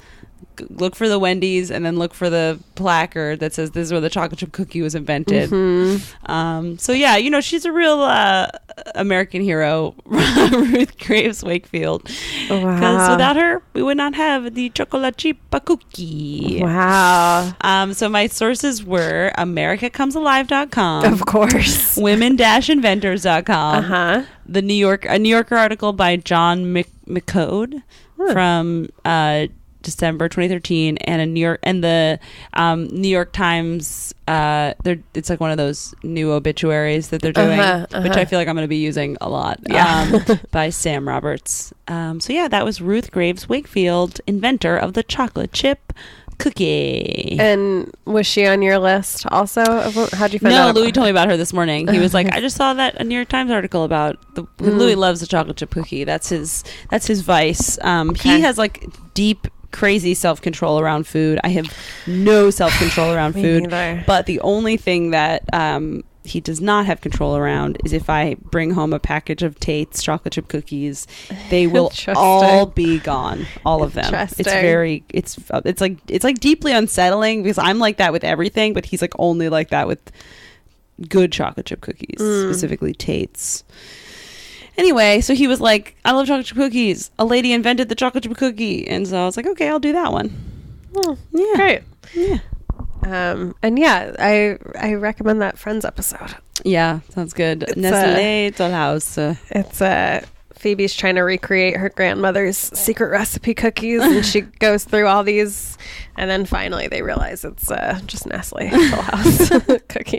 look for the Wendy's and then look for the placard that says this is where the chocolate chip cookie was invented. Mm-hmm. So yeah, you know, she's a real American hero, Ruth Graves Wakefield. Because without her, we would not have the chocolate chip cookie. Wow. So my sources were AmericaComesAlive.com, of course, Women-Inventors.com, a New Yorker article by John McCode from December 2013, and the New York Times. It's like one of those new obituaries that they're doing, which I feel like I'm going to be using a lot. By Sam Roberts. So yeah, that was Ruth Graves Wakefield, inventor of the chocolate chip cookie. And was she on your list also? How'd you find out? No, Louis told me about her this morning. He was like, I just saw that a New York Times article about Louis loves the chocolate chip cookie. That's his vice. He has like deep, crazy self-control around food. I have no self-control around food. Neither. But the only thing that he does not have control around is if I bring home a package of Tate's chocolate chip cookies, they will all be gone, all of them. It's like deeply unsettling because I'm like that with everything, but he's like only like that with good chocolate chip cookies, specifically Tate's. Anyway, so he was like, I love chocolate chip cookies. A lady invented the chocolate chip cookie. And so I was like, okay, I'll do that one. Oh, yeah. Great. Yeah. And yeah, I recommend that Friends episode. Yeah, sounds good. Nestlé Toll House. It's Phoebe's trying to recreate her grandmother's secret recipe cookies, and she goes through all these, and then finally they realize it's just Nestlé Toll House cookie.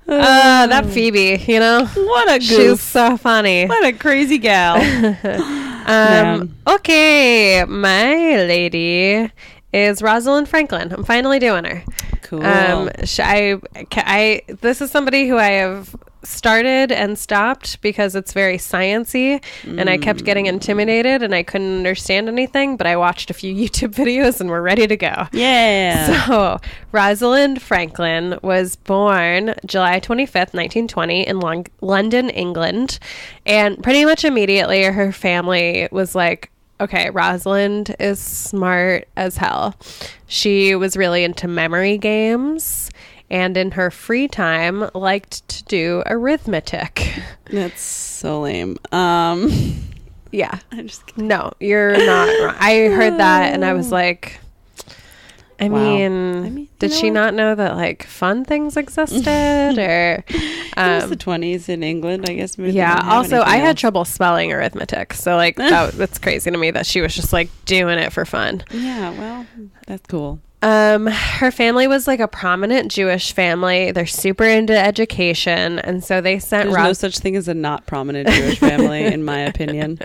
That Phoebe, you know, what a goof. She's so funny. What a crazy gal. Okay, my lady is Rosalind Franklin. I'm finally doing her. Cool. This is somebody who I have started and stopped because it's very science-y, and I kept getting intimidated and I couldn't understand anything, but I watched a few YouTube videos and we're ready to go. Yeah. So Rosalind Franklin was born July 25th, 1920 in London, England, and pretty much immediately her family was like, okay, Rosalind is smart as hell. She was really into memory games, and in her free time liked to do arithmetic. That's so lame. Yeah. I'm just kidding. No, you're not wrong. I heard that and I was like, I mean, did she not know that like fun things existed? Or it was the 20s in England, I guess. Yeah. Also, I had trouble spelling arithmetic, so like that's crazy to me that she was just like doing it for fun. Yeah. Well, that's cool. Her family was like a prominent Jewish family. They're super into education, and so they sent. There's no such thing as a not prominent Jewish family, in my opinion.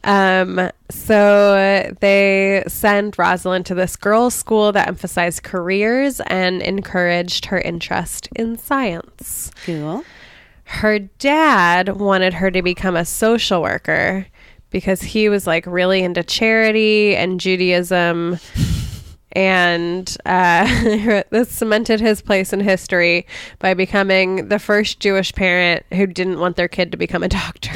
So they sent Rosalind to this girls' school that emphasized careers and encouraged her interest in science. Cool. Her dad wanted her to become a social worker, because he was like really into charity and Judaism. And this cemented his place in history by becoming the first Jewish parent who didn't want their kid to become a doctor.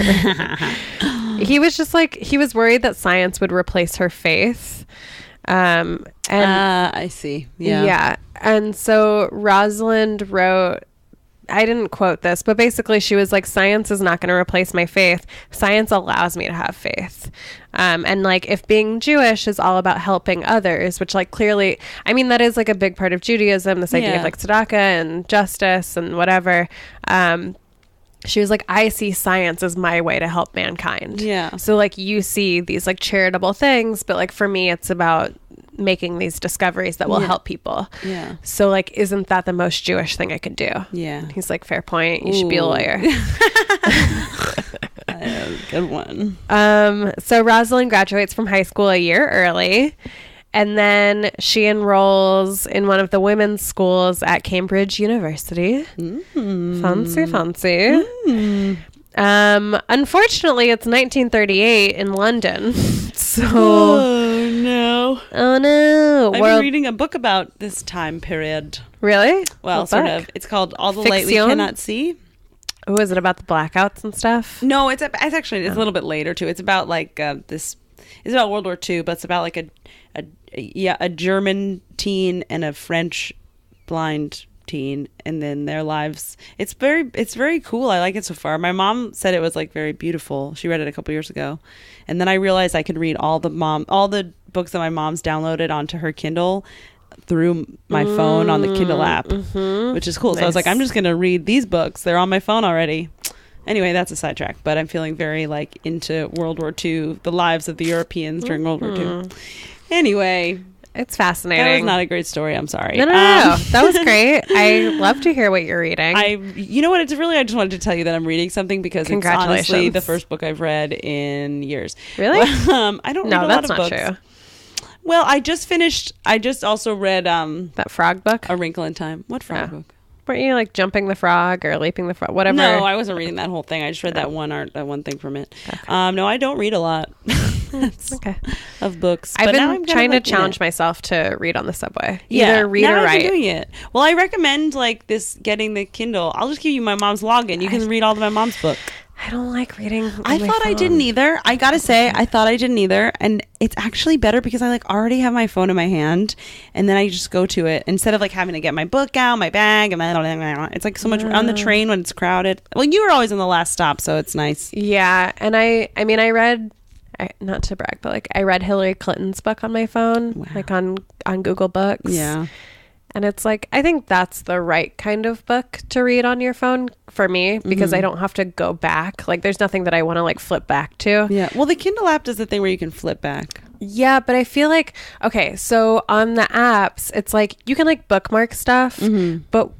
He was just like, he was worried that science would replace her faith. And I see. Yeah. Yeah. And so Rosalind wrote, I didn't quote this, but basically she was like, science is not going to replace my faith. Science allows me to have faith. And like, if being Jewish is all about helping others, which like clearly, I mean, that is like a big part of Judaism, this idea of like tzedakah and justice and whatever. She was like, I see science as my way to help mankind. Yeah. So like you see these like charitable things, but like for me, it's about making these discoveries that will help people. Yeah. So like, isn't that the most Jewish thing I could do? Yeah. He's like, fair point. You should be a lawyer. Good one. So Rosalind graduates from high school a year early. And then she enrolls in one of the women's schools at Cambridge University. Fancy. Unfortunately, it's 1938 in London. So, oh no! I've been reading a book about this time period. Really? Well, what sort book? of. It's called All the Light We Cannot See. Oh, is it about the blackouts and stuff? No, it's actually a little bit later too. It's about like this. It's about World War II, but it's about like a German teen and a French blind teen, and then their lives. It's very cool. I like it so far. My mom said it was like very beautiful. She read it a couple years ago, and then I realized I could read all the books that my mom's downloaded onto her Kindle through my phone on the Kindle app, which is cool. Nice. So I was like, I'm just gonna read these books. They're on my phone already. Anyway, that's a sidetrack, but I'm feeling very like into World War II, the lives of the Europeans during World War II. Anyway, it's fascinating. That was not a great story. I'm sorry. No. That was great. I love to hear what you're reading. You know what? It's really, I just wanted to tell you that I'm reading something because it's honestly the first book I've read in years. Really? Well, I don't read a lot of books. No, that's not true. Well, I just also read that frog book, A Wrinkle in Time. What frog book? Weren't you like jumping the frog or leaping the frog? Whatever. No, I wasn't reading that whole thing. I just read that one thing from it. Okay. No, I don't read a lot. Okay. Of books. I've been trying to challenge myself to read on the subway. Yeah, either read or write. I've been doing it. Well, I recommend like getting the Kindle. I'll just give you my mom's login. You can read all of my mom's book. I don't like reading. I thought I didn't either. I gotta say, I thought I didn't either, and it's actually better because I like already have my phone in my hand, and then I just go to it instead of like having to get my book out, my bag, and it's like so much on the train when it's crowded. Well, you were always on the last stop, so it's nice. Yeah, and I mean, I read. Not to brag, but like I read Hillary Clinton's book on my phone, like on Google Books. Yeah. And it's like, I think that's the right kind of book to read on your phone for me because I don't have to go back. Like there's nothing that I want to like flip back to. Yeah. Well, the Kindle app does the thing where you can flip back. Yeah, but I feel like, okay, so on the apps, it's like you can like bookmark stuff, but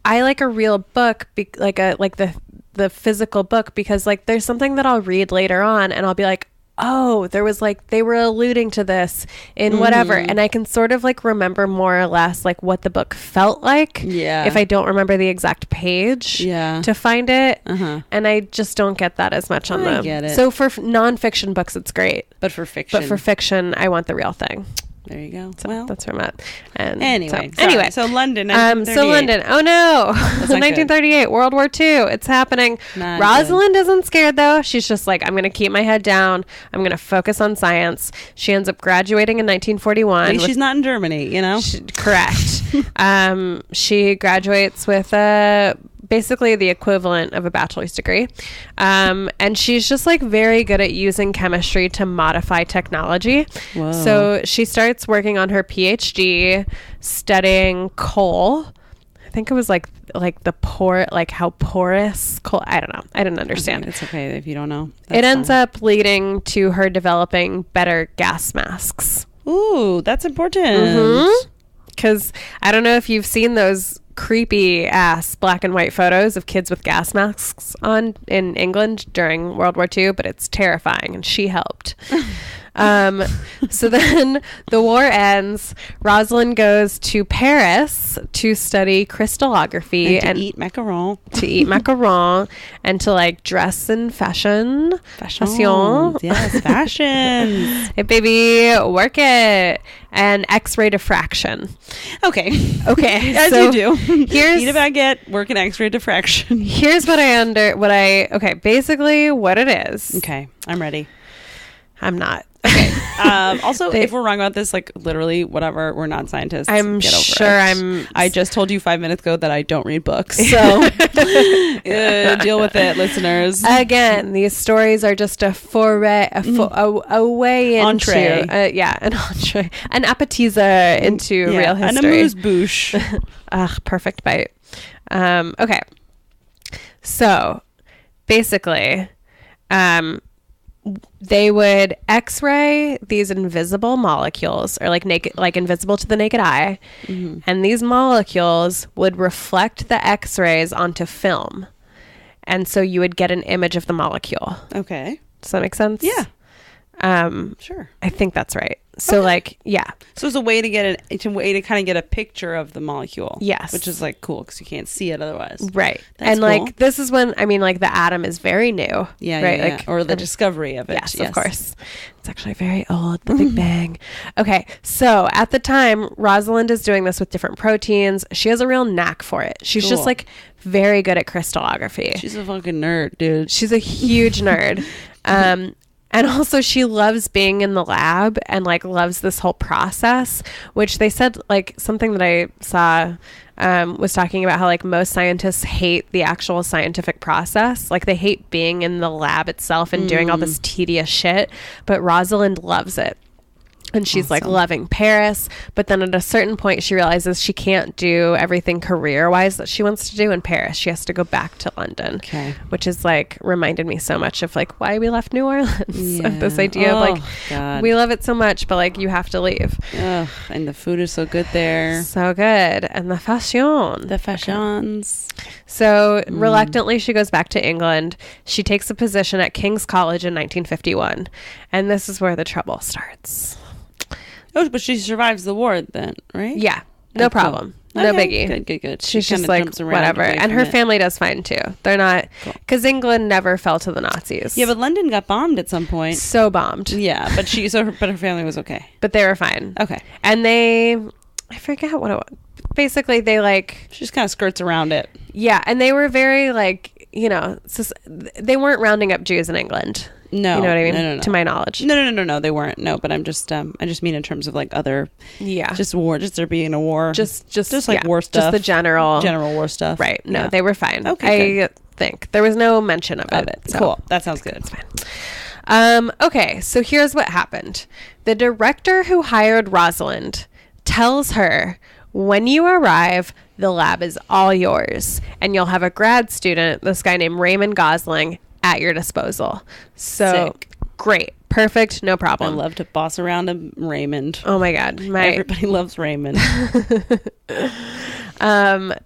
I like a real book, like the physical book, because like there's something that I'll read later on and I'll be like, oh, there was like, they were alluding to this in whatever. And I can sort of like remember more or less like what the book felt like. Yeah. If I don't remember the exact page to find it. And I just don't get that as much on them. I get it. So for nonfiction books, it's great. But for fiction, I want the real thing. There you go. So well, that's where I'm at. And anyway, so London. So London. Oh no, 1938, World War II. It's happening. Rosalind isn't scared though. She's just like, I'm going to keep my head down. I'm going to focus on science. She ends up graduating in 1941. She's not in Germany, you know. Correct. She graduates with basically the equivalent of a bachelor's degree. And she's just like very good at using chemistry to modify technology. Whoa. So she starts working on her PhD studying coal. I think it was like how porous coal. I don't know. I didn't understand. It's okay if you don't know. It ends up leading to her developing better gas masks. Ooh, that's important. Because I don't know if you've seen those creepy ass black and white photos of kids with gas masks on in England during World War II, but it's terrifying, and she helped. So then the war ends. Rosalind goes to Paris to study crystallography and to eat macaron. And to like dress in fashion. Yes, fashion. Hey, baby, work it. And X-ray diffraction. Okay. As so you do. Here's eat a baguette, work in X-ray diffraction. Here's basically what it is. Okay, I'm ready. I'm not. Okay. Also, if we're wrong about this, like literally whatever, we're not scientists. I'm sure I just told you 5 minutes ago that I don't read books, so deal with it, listeners. Again, these stories are just a foray, a way into entree. An entree, an appetizer into real history, an amuse-bouche. Perfect bite. Okay, so basically, they would X-ray these invisible molecules, or like invisible to the naked eye, and these molecules would reflect the X-rays onto film, and so you would get an image of the molecule. Okay, does that make sense? Yeah. Sure. I think that's right. So So it's a way to kind of get a picture of the molecule. Yes. Which is like cool because you can't see it otherwise. Right. That's and cool. like this is when the atom is very new. Yeah. Right. Yeah, like or the discovery of it. Yes, of course. It's actually very old. The Big Bang. Okay. So at the time, Rosalind is doing this with different proteins. She has a real knack for it. She's just like very good at crystallography. She's a fucking nerd, dude. She's a huge nerd. And also she loves being in the lab and like loves this whole process, which they said like something that I saw was talking about how like most scientists hate the actual scientific process. Like they hate being in the lab itself and doing all this tedious shit. But Rosalind loves it. And she's like loving Paris. But then at a certain point, she realizes she can't do everything career-wise that she wants to do in Paris. She has to go back to London. Okay. Which is like reminded me so much of like why we left New Orleans. Of this idea of like, God, we love it so much, but like you have to leave. Ugh, and the food is so good there. So good. And the fashion. The fashions. Okay. So reluctantly, she goes back to England. She takes a position at King's College in 1951. And this is where the trouble starts. Oh, but she survives the war then, right? Yeah. No problem. Cool. No okay. biggie. Good. She's just like, whatever. And her family does fine too. They're not, because England never fell to the Nazis. Yeah, but London got bombed at some point. So bombed. Yeah, but her family was okay. But they were fine. Okay. And I forget what it was. Basically, they like... She just kind of skirts around it. Yeah, and they were very like, they weren't rounding up Jews in England. No, you know what I mean? No. To my knowledge. No, they weren't. No, but I just mean in terms of like other, just war, just there being a war, just like war stuff, just the general war stuff, right? No, they were fine. Okay, I think there was no mention of it. So. Cool, that sounds good. It's fine. Okay, so here's what happened. The director who hired Rosalind tells her, when you arrive, the lab is all yours, and you'll have a grad student, this guy named Raymond Gosling, at your disposal. So sick. Great. Perfect. No problem. I love to boss around a Raymond. Oh my God. Everybody loves Raymond.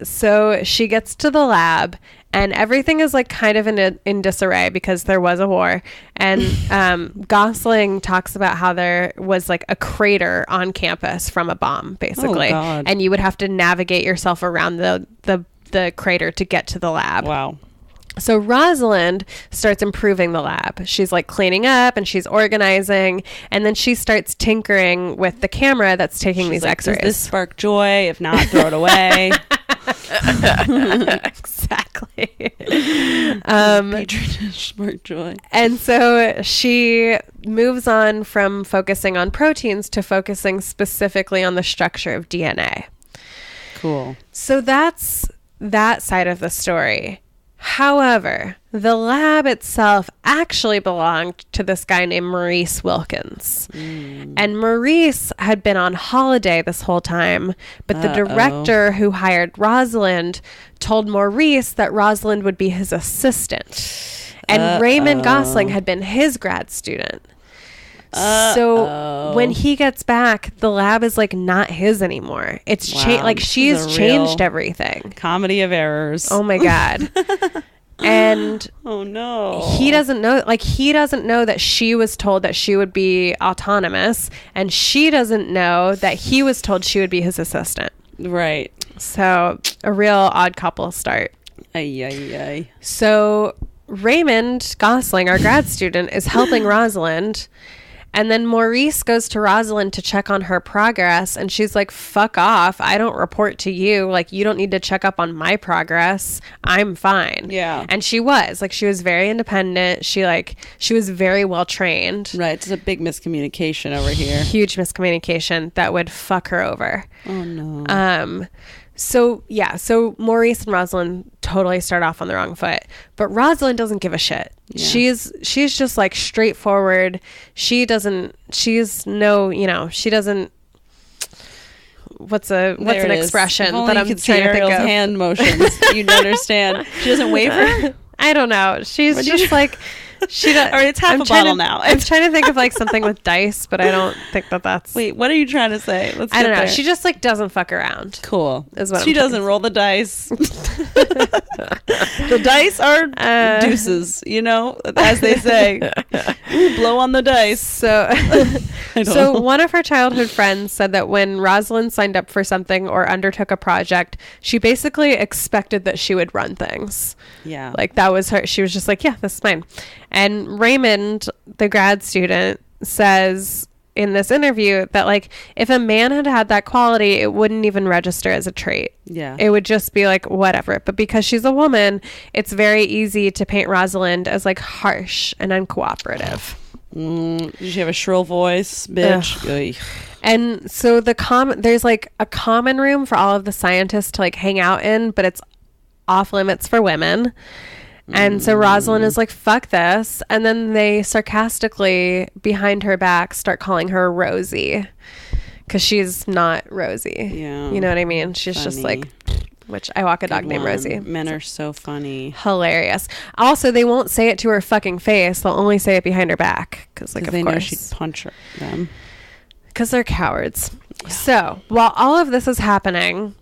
So she gets to the lab and everything is like kind of in disarray because there was a war. And Gosling talks about how there was like a crater on campus from a bomb, basically. Oh, God. And you would have to navigate yourself around the crater to get to the lab. Wow. So Rosalind starts improving the lab. She's like cleaning up and she's organizing, and then she starts tinkering with the camera that's taking these X-rays. Does this spark joy? If not, throw it away. Exactly. Spark joy. And so she moves on from focusing on proteins to focusing specifically on the structure of DNA. Cool. So that's that side of the story. However, the lab itself actually belonged to this guy named Maurice Wilkins. And Maurice had been on holiday this whole time, but the director who hired Rosalind told Maurice that Rosalind would be his assistant. And Raymond Gosling had been his grad student. So when he gets back, the lab is like not his anymore. It's like she's changed everything. Comedy of errors. Oh my God. And oh no, he doesn't know that she was told that she would be autonomous, and she doesn't know that he was told she would be his assistant. Right. So a real odd couple start. Ay. So Raymond Gosling, our grad student, is helping Rosalind. And then Maurice goes to Rosalind to check on her progress. And she's like, fuck off. I don't report to you. Like, you don't need to check up on my progress. I'm fine. Yeah. And she was very independent. She was very well trained. Right. It's a big miscommunication over here. Huge miscommunication that would fuck her over. Oh, no. So Maurice and Rosalind totally start off on the wrong foot, but Rosalind doesn't give a shit. Yeah. She's just like straightforward. What's an expression that I'm trying to think of? Hand motions. You'd understand. She doesn't waver. I don't know. She's just like, she does. Or it's half a bottle now. I'm trying to think of like something with dice, but I don't think that's. Wait, what are you trying to say? I don't know. There. She just like doesn't fuck around. Cool. Is what she doesn't roll the dice. The dice are deuces, as they say. Ooh, blow on the dice. So one of her childhood friends said that when Rosalind signed up for something or undertook a project, she basically expected that she would run things. Yeah. Like that was her. She was just like, yeah, this is fine. And Raymond, the grad student, says in this interview that like if a man had that quality, it wouldn't even register as a trait. Yeah. It would just be like whatever. But because she's a woman, it's very easy to paint Rosalind as like harsh and uncooperative. Did she have a shrill voice, bitch? And so there's like a common room for all of the scientists to like hang out in, but it's off limits for women. And so Rosalind is like, fuck this. And then they sarcastically, behind her back, start calling her Rosie. Because she's not Rosie. Yeah. You know what I mean? She's funny. Just like, which I walk a dog named Rosie. Men are so funny. Hilarious. Also, they won't say it to her fucking face. They'll only say it behind her back. Because like, of they course. Know she'd punch them. Because they're cowards. Yeah. So while all of this is happening,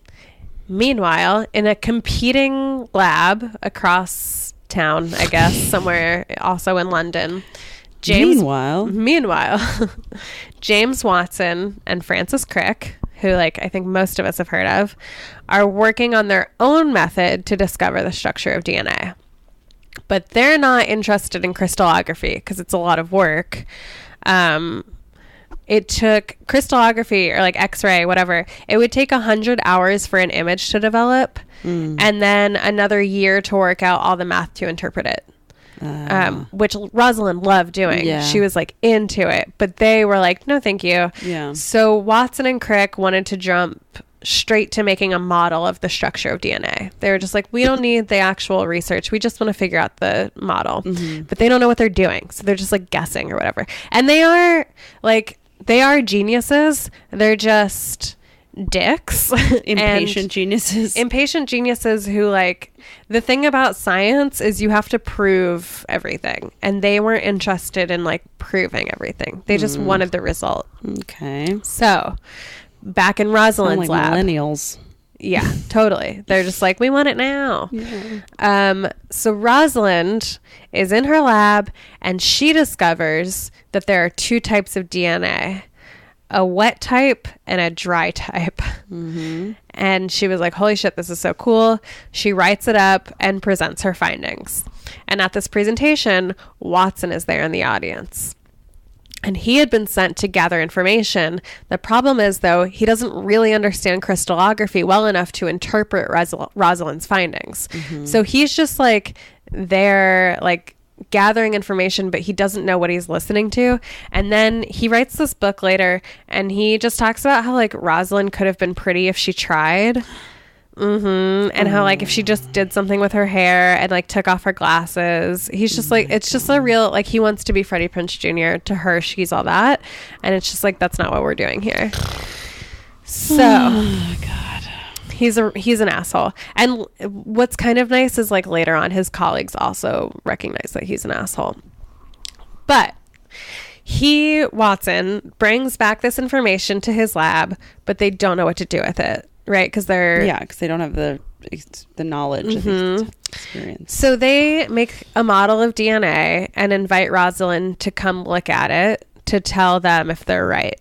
meanwhile, in a competing lab across town, I guess, somewhere also in London. Meanwhile, James Watson and Francis Crick, who like I think most of us have heard of, are working on their own method to discover the structure of DNA. But they're not interested in crystallography because it's a lot of work. It took crystallography or like X-ray, whatever. It would take 100 hours for an image to develop and then another year to work out all the math to interpret it, which Rosalind loved doing. Yeah. She was like into it, but they were like, no, thank you. Yeah. So Watson and Crick wanted to jump straight to making a model of the structure of DNA. They were just like, we don't need the actual research. We just want to figure out the model. Mm-hmm. But they don't know what they're doing. So they're just like guessing or whatever. And they are geniuses. They're just dicks. Impatient geniuses who like, the thing about science is you have to prove everything. And they weren't interested in like proving everything. They just wanted the result. Okay. So back in Rosalind's lab. Millennials. Yeah, totally. They're just like, we want it now. Yeah. So Rosalind is in her lab and she discovers that there are two types of DNA, a wet type and a dry type. Mm-hmm. And she was like, holy shit, this is so cool. She writes it up and presents her findings. And at this presentation, Watson is there in the audience. And he had been sent to gather information. The problem is, though, he doesn't really understand crystallography well enough to interpret Rosalind's findings. Mm-hmm. So he's just like there, like gathering information, but he doesn't know what he's listening to. And then he writes this book later, and he just talks about how like Rosalind could have been pretty if she tried. Mm-hmm. And how like if she just did something with her hair and like took off her glasses, he's just like, it's just a real, like he wants to be Freddie Prinze Jr. To her, she's all that, and it's just like, that's not what we're doing here. So God, he's an asshole. And what's kind of nice is like later on his colleagues also recognize that he's an asshole. But Watson brings back this information to his lab, but they don't know what to do with it. right? Because they're because they don't have the knowledge of the experience. So they make a model of DNA and invite Rosalind to come look at it to tell them if they're right.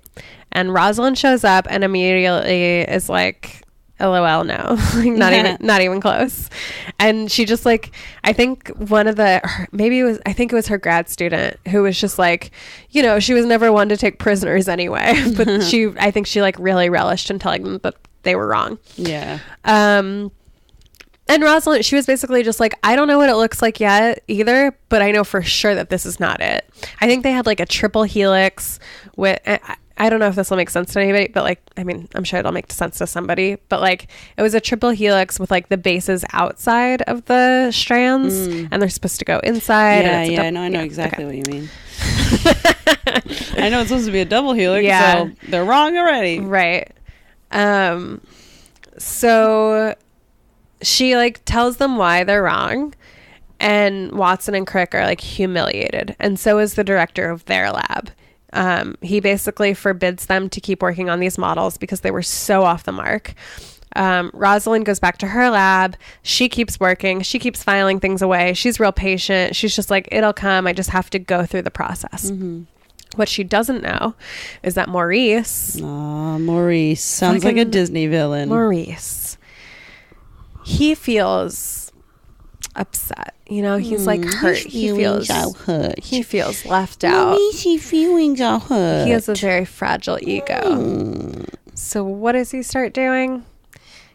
And Rosalind shows up and immediately is like, LOL, no. Not even close. And she just like, I think one of the, I think it was her grad student who was just like, you know, she was never one to take prisoners anyway. But I think she like really relished in telling them that they were wrong. Yeah. And Rosalind, she was basically just like, I don't know what it looks like yet either, but I know for sure that this is not it. I think they had like a triple helix with, I don't know if this will make sense to anybody, but like, I mean, I'm sure it'll make sense to somebody, but like it was a triple helix with like the bases outside of the strands and they're supposed to go inside. I know exactly what you mean. I know it's supposed to be a double helix, so they're wrong already. Right. So she like tells them why they're wrong, and Watson and Crick are like humiliated, and so is the director of their lab. He basically forbids them to keep working on these models because they were so off the mark. Rosalind goes back to her lab. She keeps working. She keeps filing things away. She's real patient. She's just like, it'll come. I just have to go through the process. What she doesn't know is that Maurice sounds like a Disney villain. Maurice, he feels upset. You know, he's like hurt. He feels left out. His feelings are hurt. He has a very fragile ego. So what does he start doing?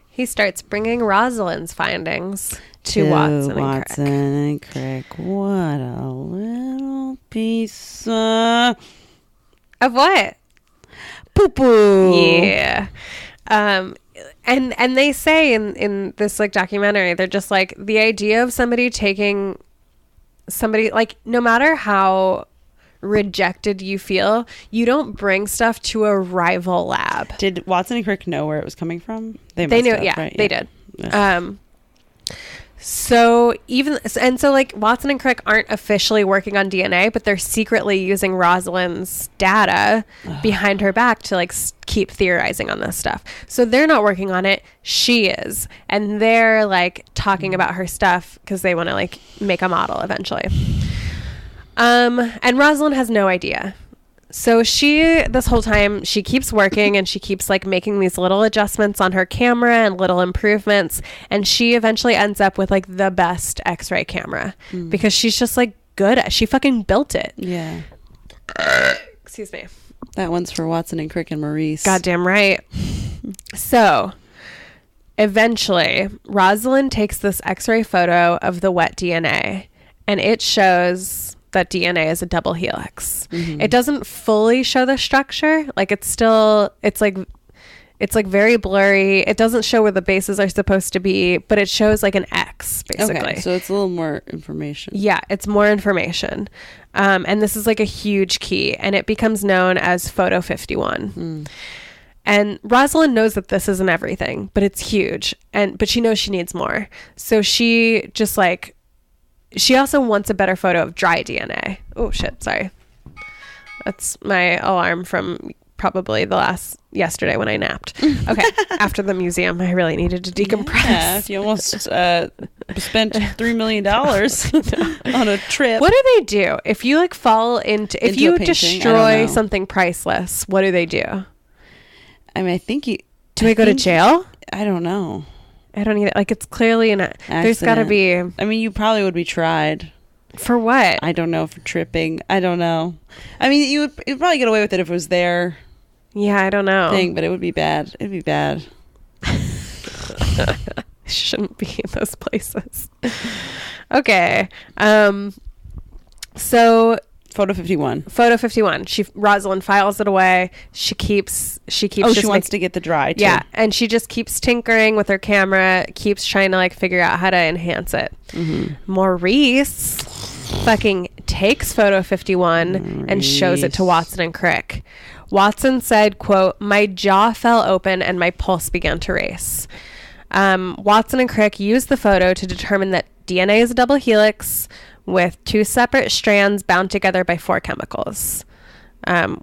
He starts bringing Rosalind's findings to Watson and Crick. What a little piece of what? Poo-poo. Yeah. And they say in this like documentary, they're just like, the idea of somebody taking somebody, like, no matter how rejected you feel, you don't bring stuff to a rival lab. Did Watson and Crick know where it was coming from? They knew, right? They did. Yeah. So like Watson and Crick aren't officially working on DNA, but they're secretly using Rosalind's data behind her back to like keep theorizing on this stuff. So they're not working on it. She is. And they're like talking about her stuff because they want to like make a model eventually. And Rosalind has no idea. So this whole time, she keeps working and she keeps like making these little adjustments on her camera and little improvements. And she eventually ends up with like the best X-ray camera because she's just like good at, she fucking built it. Yeah. Excuse me. That one's for Watson and Crick and Maurice. Goddamn right. So eventually, Rosalind takes this X-ray photo of the wet DNA and it shows that DNA is a double helix. It doesn't fully show the structure. Like it's like very blurry. It doesn't show where the bases are supposed to be, but it shows like an X basically. Okay, so it's a little more information. Yeah, it's more information. And this is like a huge key, and it becomes known as Photo 51. And Rosalind knows that this isn't everything, but it's huge. But she knows she needs more. So she just like, she also wants a better photo of dry DNA. Oh shit, sorry. That's my alarm from probably yesterday when I napped. Okay, after the museum, I really needed to decompress. Yeah, you almost spent $3 million on a trip. What do they do if you like fall into if you destroy something priceless? What do they do? I mean, I think you. Do I go to jail? I don't know. I don't either. Like, it's clearly there's got to be. I mean, you probably would be tried. For what? I don't know. For tripping. I don't know. I mean, you'd probably get away with it if it was their. Yeah, I don't know. Thing, but it would be bad. It'd be bad. Shouldn't be in those places. Okay. So. Photo 51. Rosalind files it away. She keeps. Oh, she wants to get the dry too. Yeah, and she just keeps tinkering with her camera. Keeps trying to like figure out how to enhance it. Maurice fucking takes Photo 51 and shows it to Watson and Crick. Watson said, quote, "My jaw fell open and my pulse began to race." Watson and Crick used the photo to determine that DNA is a double helix with two separate strands bound together by 4 chemicals.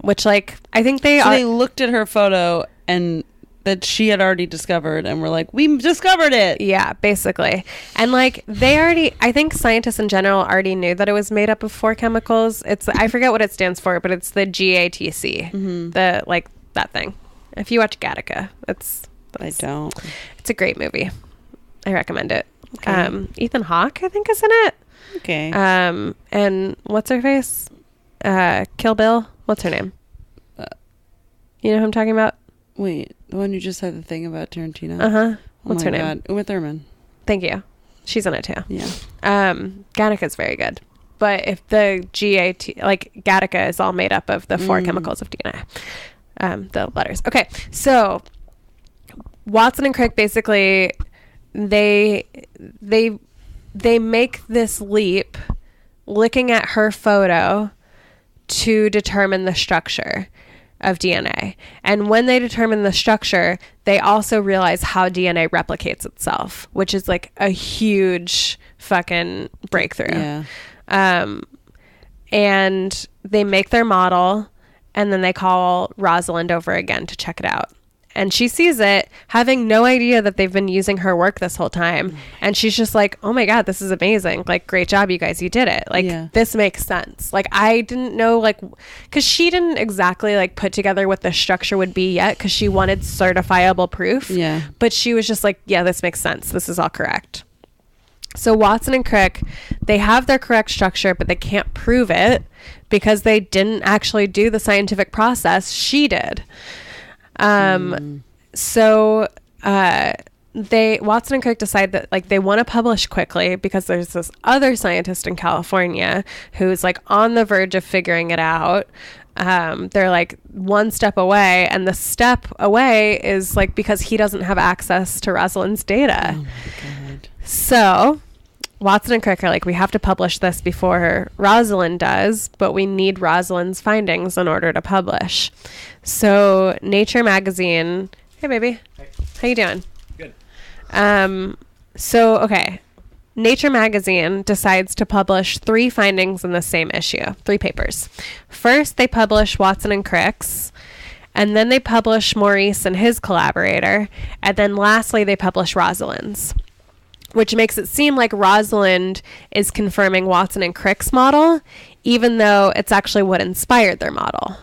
Which, like, I think they looked at her photo and that she had already discovered, and we're like, we discovered it. Yeah, basically. And like I think scientists in general already knew that it was made up of 4 chemicals. I forget what it stands for, but it's the GATC, the like that thing. If you watch Gattaca, I don't. It's a great movie. I recommend it. Okay. Ethan Hawke, I think, is in it. Okay. And what's her face? Kill Bill. What's her name? You know who I'm talking about? Wait, the one who just said the thing about Tarantino? Uh-huh. What's her name? Uma Thurman. Thank you. She's in it too. Yeah. Gattaca's very good. But if the Gattaca is all made up of the 4 chemicals of DNA. The letters. Okay. So Watson and Crick basically they make this leap looking at her photo to determine the structure of DNA. And when they determine the structure, they also realize how DNA replicates itself, which is like a huge fucking breakthrough. Yeah. And they make their model, and then they call Rosalind over again to check it out. And she sees it, having no idea that they've been using her work this whole time. And she's just like, oh my God, this is amazing. Like, great job, you guys. You did it. Like, this makes sense. Like, I didn't know, like, because she didn't exactly, like, put together what the structure would be yet, because she wanted certifiable proof. Yeah. But she was just like, yeah, this makes sense. This is all correct. So Watson and Crick, they have their correct structure, but they can't prove it because they didn't actually do the scientific process. She did. So Watson and Crick decide that like they want to publish quickly because there's this other scientist in California who's like on the verge of figuring it out. They're like one step away, and the step away is like because he doesn't have access to Rosalind's data. Oh my God. So Watson and Crick are like, we have to publish this before Rosalind does, but we need Rosalind's findings in order to publish. So Nature magazine, hey baby, hey. How you doing? Good. Okay, Nature magazine decides to publish 3 findings in the same issue, 3 papers. First, they publish Watson and Crick's, and then they publish Maurice and his collaborator, and then lastly, they publish Rosalind's, which makes it seem like Rosalind is confirming Watson and Crick's model, even though it's actually what inspired their model.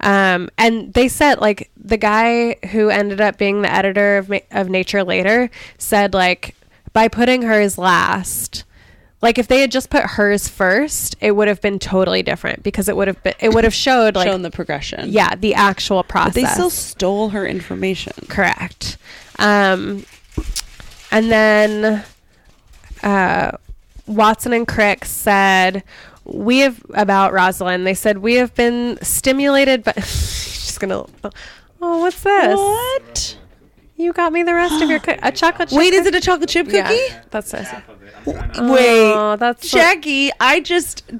And they said, like, the guy who ended up being the editor of Nature later said, like, by putting hers last, like, if they had just put hers first, it would have been totally different because it would have showed, like, shown the progression. Yeah, the actual process. But they still stole her information. Correct. And then Watson and Crick said, about Rosalind, they said, we have been stimulated by... She's going to... Oh, what's this? What? You got me the rest of your a chocolate chip. Wait, is it a chocolate chip cookie? Yeah, that's it. Wait, that's Jackie,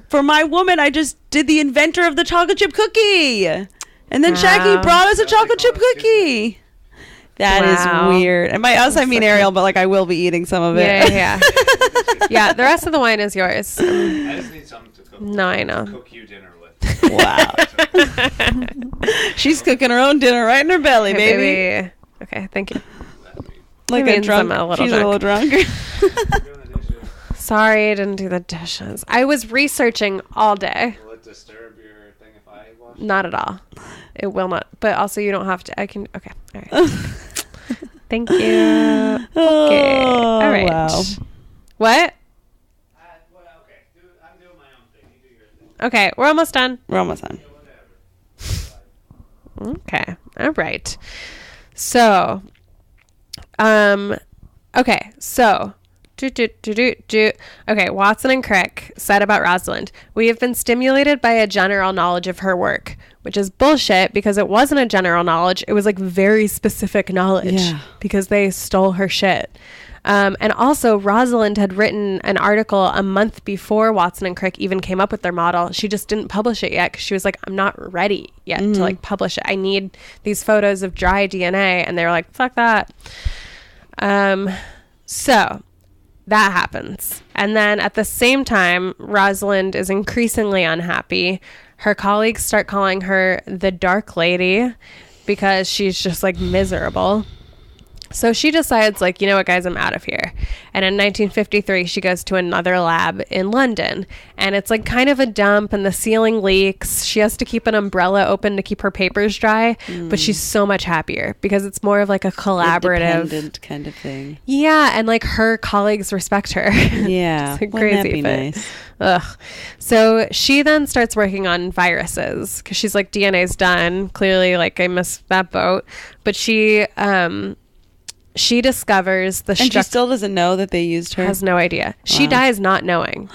for my woman, I just did the inventor of the chocolate chip cookie. And then Jackie brought us a chocolate chip cookie. That is weird. And by us, I mean Ariel, but like I will be eating some of it. Yeah. Yeah, the rest of the wine is yours. I just need something to cook. No, I know. Cook you dinner with. Wow. She's cooking her own dinner right in her belly, baby. Okay, thank you. Like she's a little drunk. Sorry, I didn't do the dishes. I was researching all day. Will it disturb your thing if I watch? Not at all. It will not. But also, you don't have to. I can. Okay. All right. Thank you. Okay. All right. Wow. What? Okay. I'm doing my own thing. You do your thing. Okay. We're almost done. Okay. All right. So, okay. So, okay. Watson and Crick said about Rosalind, we have been stimulated by a general knowledge of her work, which is bullshit because it wasn't a general knowledge. It was like very specific knowledge because they stole her shit. And also Rosalind had written an article a month before Watson and Crick even came up with their model. She just didn't publish it yet because she was like, I'm not ready yet to like publish it. I need these photos of dry DNA. And they were like, fuck that. So that happens. And then at the same time, Rosalind is increasingly unhappy. Her colleagues start calling her the Dark Lady. because she's just like miserable. So she decides, like, you know what, guys, I'm out of here. And in 1953, she goes to another lab in London. And it's, like, kind of a dump, and the ceiling leaks. She has to keep an umbrella open to keep her papers dry. But she's so much happier because it's more of, like, a collaborative... independent kind of thing. Yeah, and, like, her colleagues respect her. Yeah. It's, like, Wouldn't crazy, that be nice? Ugh. So she then starts working on viruses because she's like, DNA's done. Clearly, like, I missed that boat. But she discovers the and she still doesn't know that they used her. Has no idea. She dies not knowing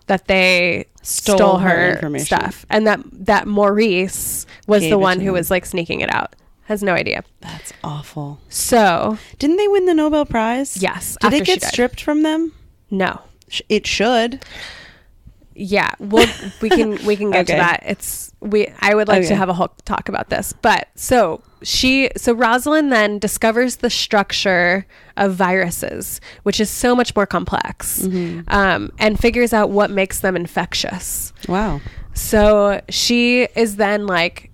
that they stole her stuff, and that Maurice was the one who was like sneaking it out. Has no idea. That's awful. So didn't they win the Nobel Prize? Yes. Did it get stripped from them? No. It should. Yeah, well, we can get to that. I would like to have a whole talk about this. But so Rosalind then discovers the structure of viruses, which is so much more complex, and figures out what makes them infectious. Wow. So she is then like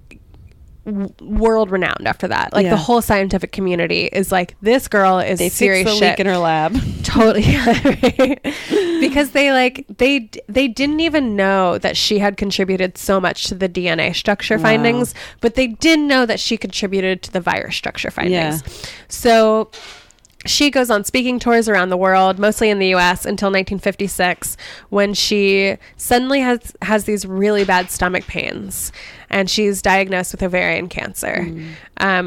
world renowned after that. Like the whole scientific community is like, this girl is serious shit. They fixed the leak in her lab. Totally. Because they didn't even know that she had contributed so much to the DNA structure findings, but they did know that she contributed to the virus structure findings. So she goes on speaking tours around the world, mostly in the US, until 1956, when she suddenly has these really bad stomach pains, and she's diagnosed with ovarian cancer. A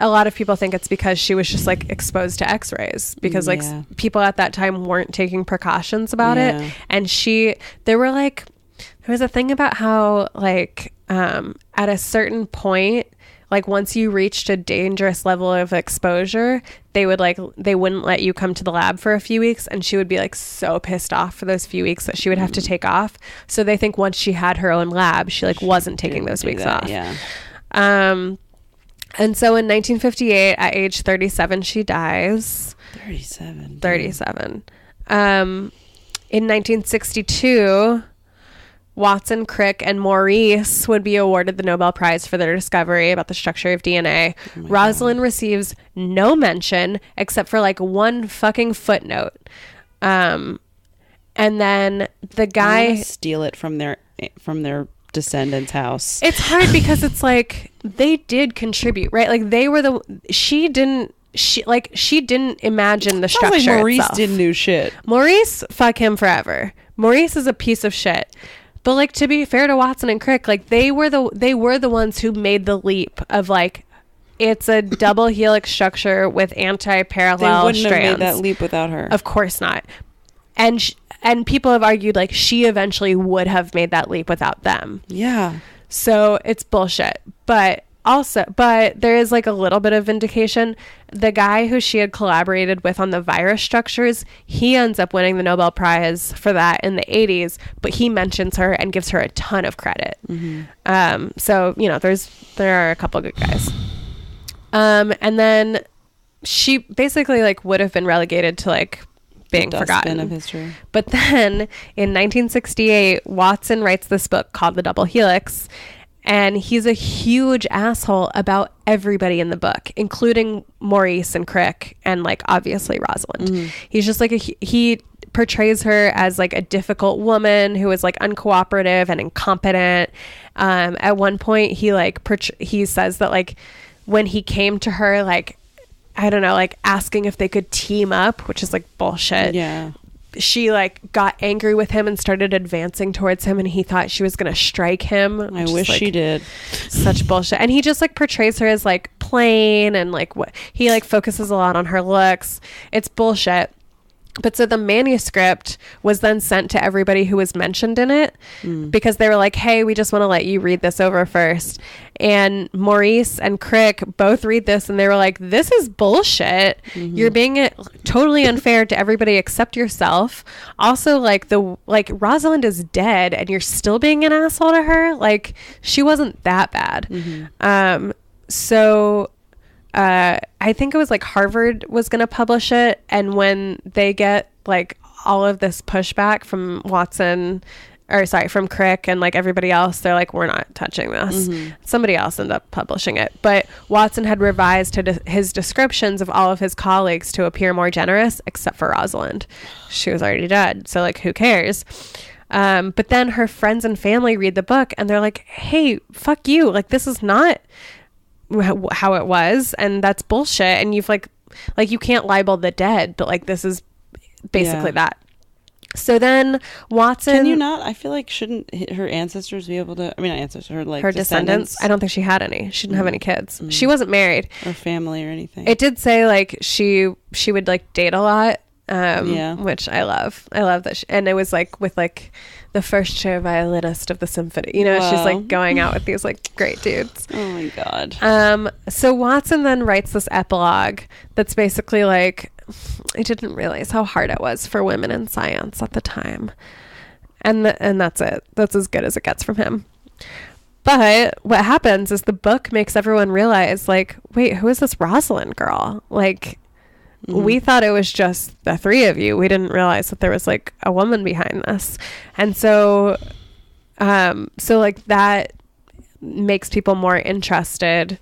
lot of people think it's because she was just like exposed to x-rays, because like people at that time weren't taking precautions about it. And there was a thing about how like at a certain point, like once you reached a dangerous level of exposure, they wouldn't let you come to the lab for a few weeks, and she would be like so pissed off for those few weeks that she would have to take off. So they think once she had her own lab, she like wasn't taking those weeks off. And so in 1958, at age 37, she dies. 37. In 1962, Watson, Crick, and Maurice would be awarded the Nobel Prize for their discovery about the structure of DNA. Rosalind receives no mention except for like one fucking footnote. And then the guy steal it from their descendants' house. It's hard because it's like they did contribute, right? Like they were she didn't imagine the structure. Like Maurice itself. didn't do shit. Maurice, fuck him forever. Maurice is a piece of shit. But like, to be fair to Watson and Crick, like they were the ones who made the leap of like, it's a double helix structure with anti-parallel strands. They wouldn't have made that leap without her. Of course not. And people have argued like she eventually would have made that leap without them. Yeah. So it's bullshit. But there is like a little bit of vindication. The guy who she had collaborated with on the virus structures, he ends up winning the Nobel Prize for that in the 80s, but he mentions her and gives her a ton of credit. So, you know, there are a couple good guys. And then she basically like would have been relegated to like being forgotten of history. But then in 1968, Watson writes this book called The Double Helix. And he's a huge asshole about everybody in the book, including Maurice and Crick and like obviously Rosalind. He's just like he portrays her as like a difficult woman who is like uncooperative and incompetent. At one point he says that like when he came to her, like, I don't know, like asking if they could team up, which is like bullshit. Yeah. She like got angry with him and started advancing towards him, and he thought she was gonna strike him. I wish she did. Such bullshit. And he just like portrays her as like plain, and like what he like focuses a lot on her looks. It's bullshit. But so the manuscript was then sent to everybody who was mentioned in it, because they were like, hey, we just want to let you read this over first. And Maurice and Crick both read this, and they were like, this is bullshit. You're being totally unfair to everybody except yourself. Also, like Rosalind is dead and you're still being an asshole to her. Like, she wasn't that bad. So I think it was like Harvard was going to publish it. And when they get like all of this pushback from Watson from Crick and like everybody else. They're like, we're not touching this. Somebody else ended up publishing it, but Watson had revised his descriptions of all of his colleagues to appear more generous, except for Rosalind. She was already dead, so like, who cares? But then her friends and family read the book and they're like, hey, fuck you, like this is not how it was, and that's bullshit, and you've like you can't libel the dead, but like this is basically that. So then Watson... Can you not? I feel like shouldn't her ancestors be able to... I mean, not ancestors, her descendants? I don't think she had any. She didn't have any kids. She wasn't married. Or family or anything. It did say like she would like date a lot, which I love. I love that. And it was like with like the first chair violinist of the symphony. You know, she's like going out with these like great dudes. Oh my God. So Watson then writes this epilogue that's basically like... I didn't realize how hard it was for women in science at the time. And that's it. That's as good as it gets from him. But what happens is the book makes everyone realize, like, wait, who is this Rosalind girl? Like, we thought it was just the three of you. We didn't realize that there was, like, a woman behind this. And so like, that makes people more interested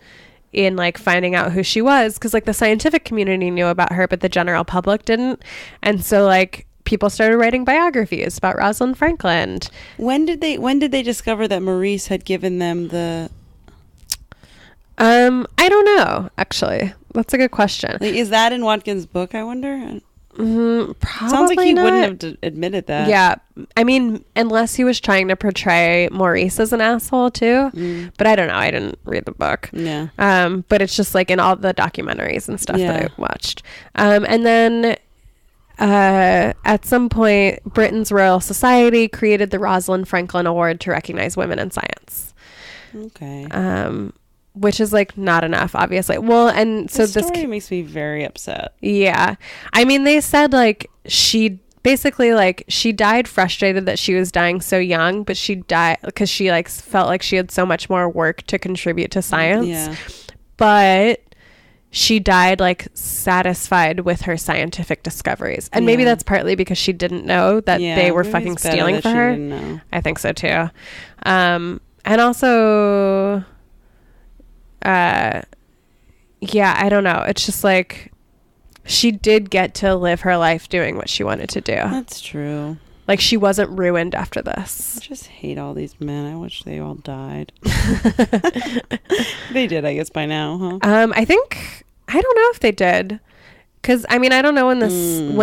in like finding out who she was, because like the scientific community knew about her but the general public didn't, and so like people started writing biographies about Rosalind Franklin. When did they discover that Maurice had given them the I don't know, actually. That's a good question. Like, is that in Watkins' book, I wonder? Probably sounds like he not. wouldn't have admitted that. Yeah, I mean, unless he was trying to portray Maurice as an asshole too. But I don't know. I didn't read the book. Yeah. But it's just like in all the documentaries and stuff that I watched. And then at some point, Britain's Royal Society created the Rosalind Franklin Award to recognize women in science. Okay. Which is like not enough, obviously. Well, and so this story makes me very upset. Yeah. I mean, they said like she died frustrated that she was dying so young, but she died because she like felt like she had so much more work to contribute to science. Yeah. But she died like satisfied with her scientific discoveries. And maybe that's partly because she didn't know that they were fucking stealing for her. I think so too. And also... I don't know. It's just like she did get to live her life doing what she wanted to do. That's true. Like she wasn't ruined after this. I just hate all these men. I wish they all died. They did, I guess, by now, huh? I don't know if they did. Because, I mean, I don't know when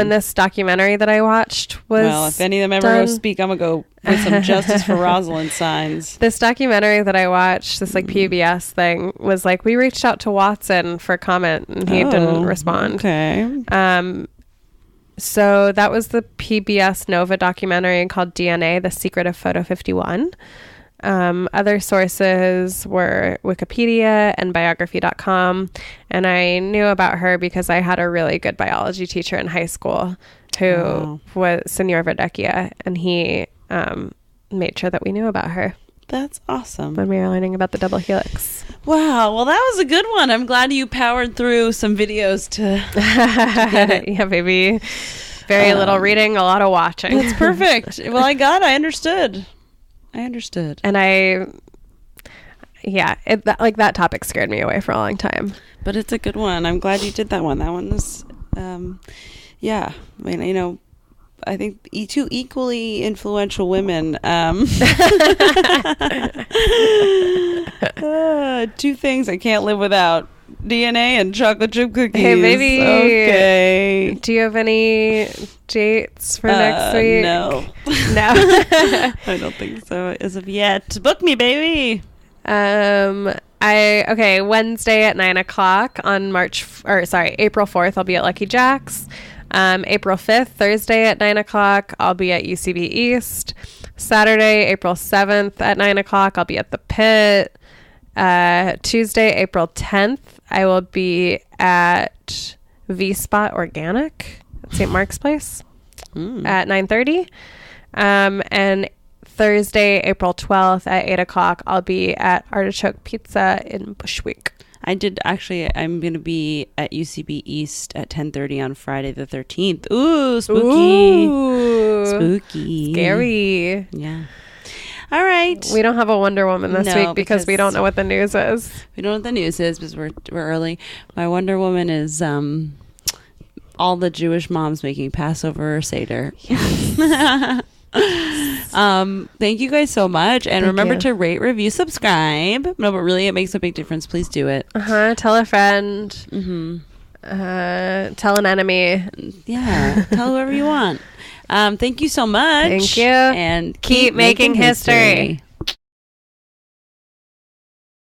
this documentary that I watched was Well, if any of them ever go speak, I'm going to go with some Justice for Rosalind signs. This documentary that I watched, this like PBS thing, was like, we reached out to Watson for comment and he didn't respond. Okay. So that was the PBS Nova documentary called DNA, The Secret of Photo 51. Other sources were Wikipedia and biography.com, and I knew about her because I had a really good biology teacher in high school who was Senor Verdecchia, and he made sure that we knew about her. That's awesome. When we were learning about the double helix. Wow, well that was a good one. I'm glad you powered through some videos to get it. Yeah, baby. Very little reading, a lot of watching. That's perfect. Well, I understood. And that topic scared me away for a long time. But it's a good one. I'm glad you did that one. That one was, I mean, you know, I think two equally influential women. Two things I can't live without. DNA and chocolate chip cookies. Hey, baby. Okay. Do you have any dates for next week? No. I don't think so as of yet. Book me, baby. Wednesday at 9:00 on April 4th, I'll be at Lucky Jack's. April 5th, Thursday at 9:00, I'll be at UCB East. Saturday, April 7th at 9:00, I'll be at the Pit. Tuesday, April 10th, I will be at V-Spot Organic at St. Mark's Place at 9:30. And Thursday, April 12th at 8:00, I'll be at Artichoke Pizza in Bushwick. I'm going to be at UCB East at 10:30 on Friday the 13th. Ooh, spooky. Ooh, spooky. Scary. Yeah. All right. We don't have a Wonder Woman this week because we don't know what the news is. We don't know what the news is because we're early. My Wonder Woman is all the Jewish moms making Passover or Seder. Yes. Thank you guys so much, and remember to rate, review, subscribe. No, but really, it makes a big difference. Please do it. Tell a friend. Tell an enemy. Yeah, tell whoever you want. Thank you so much. Thank you, and keep making history.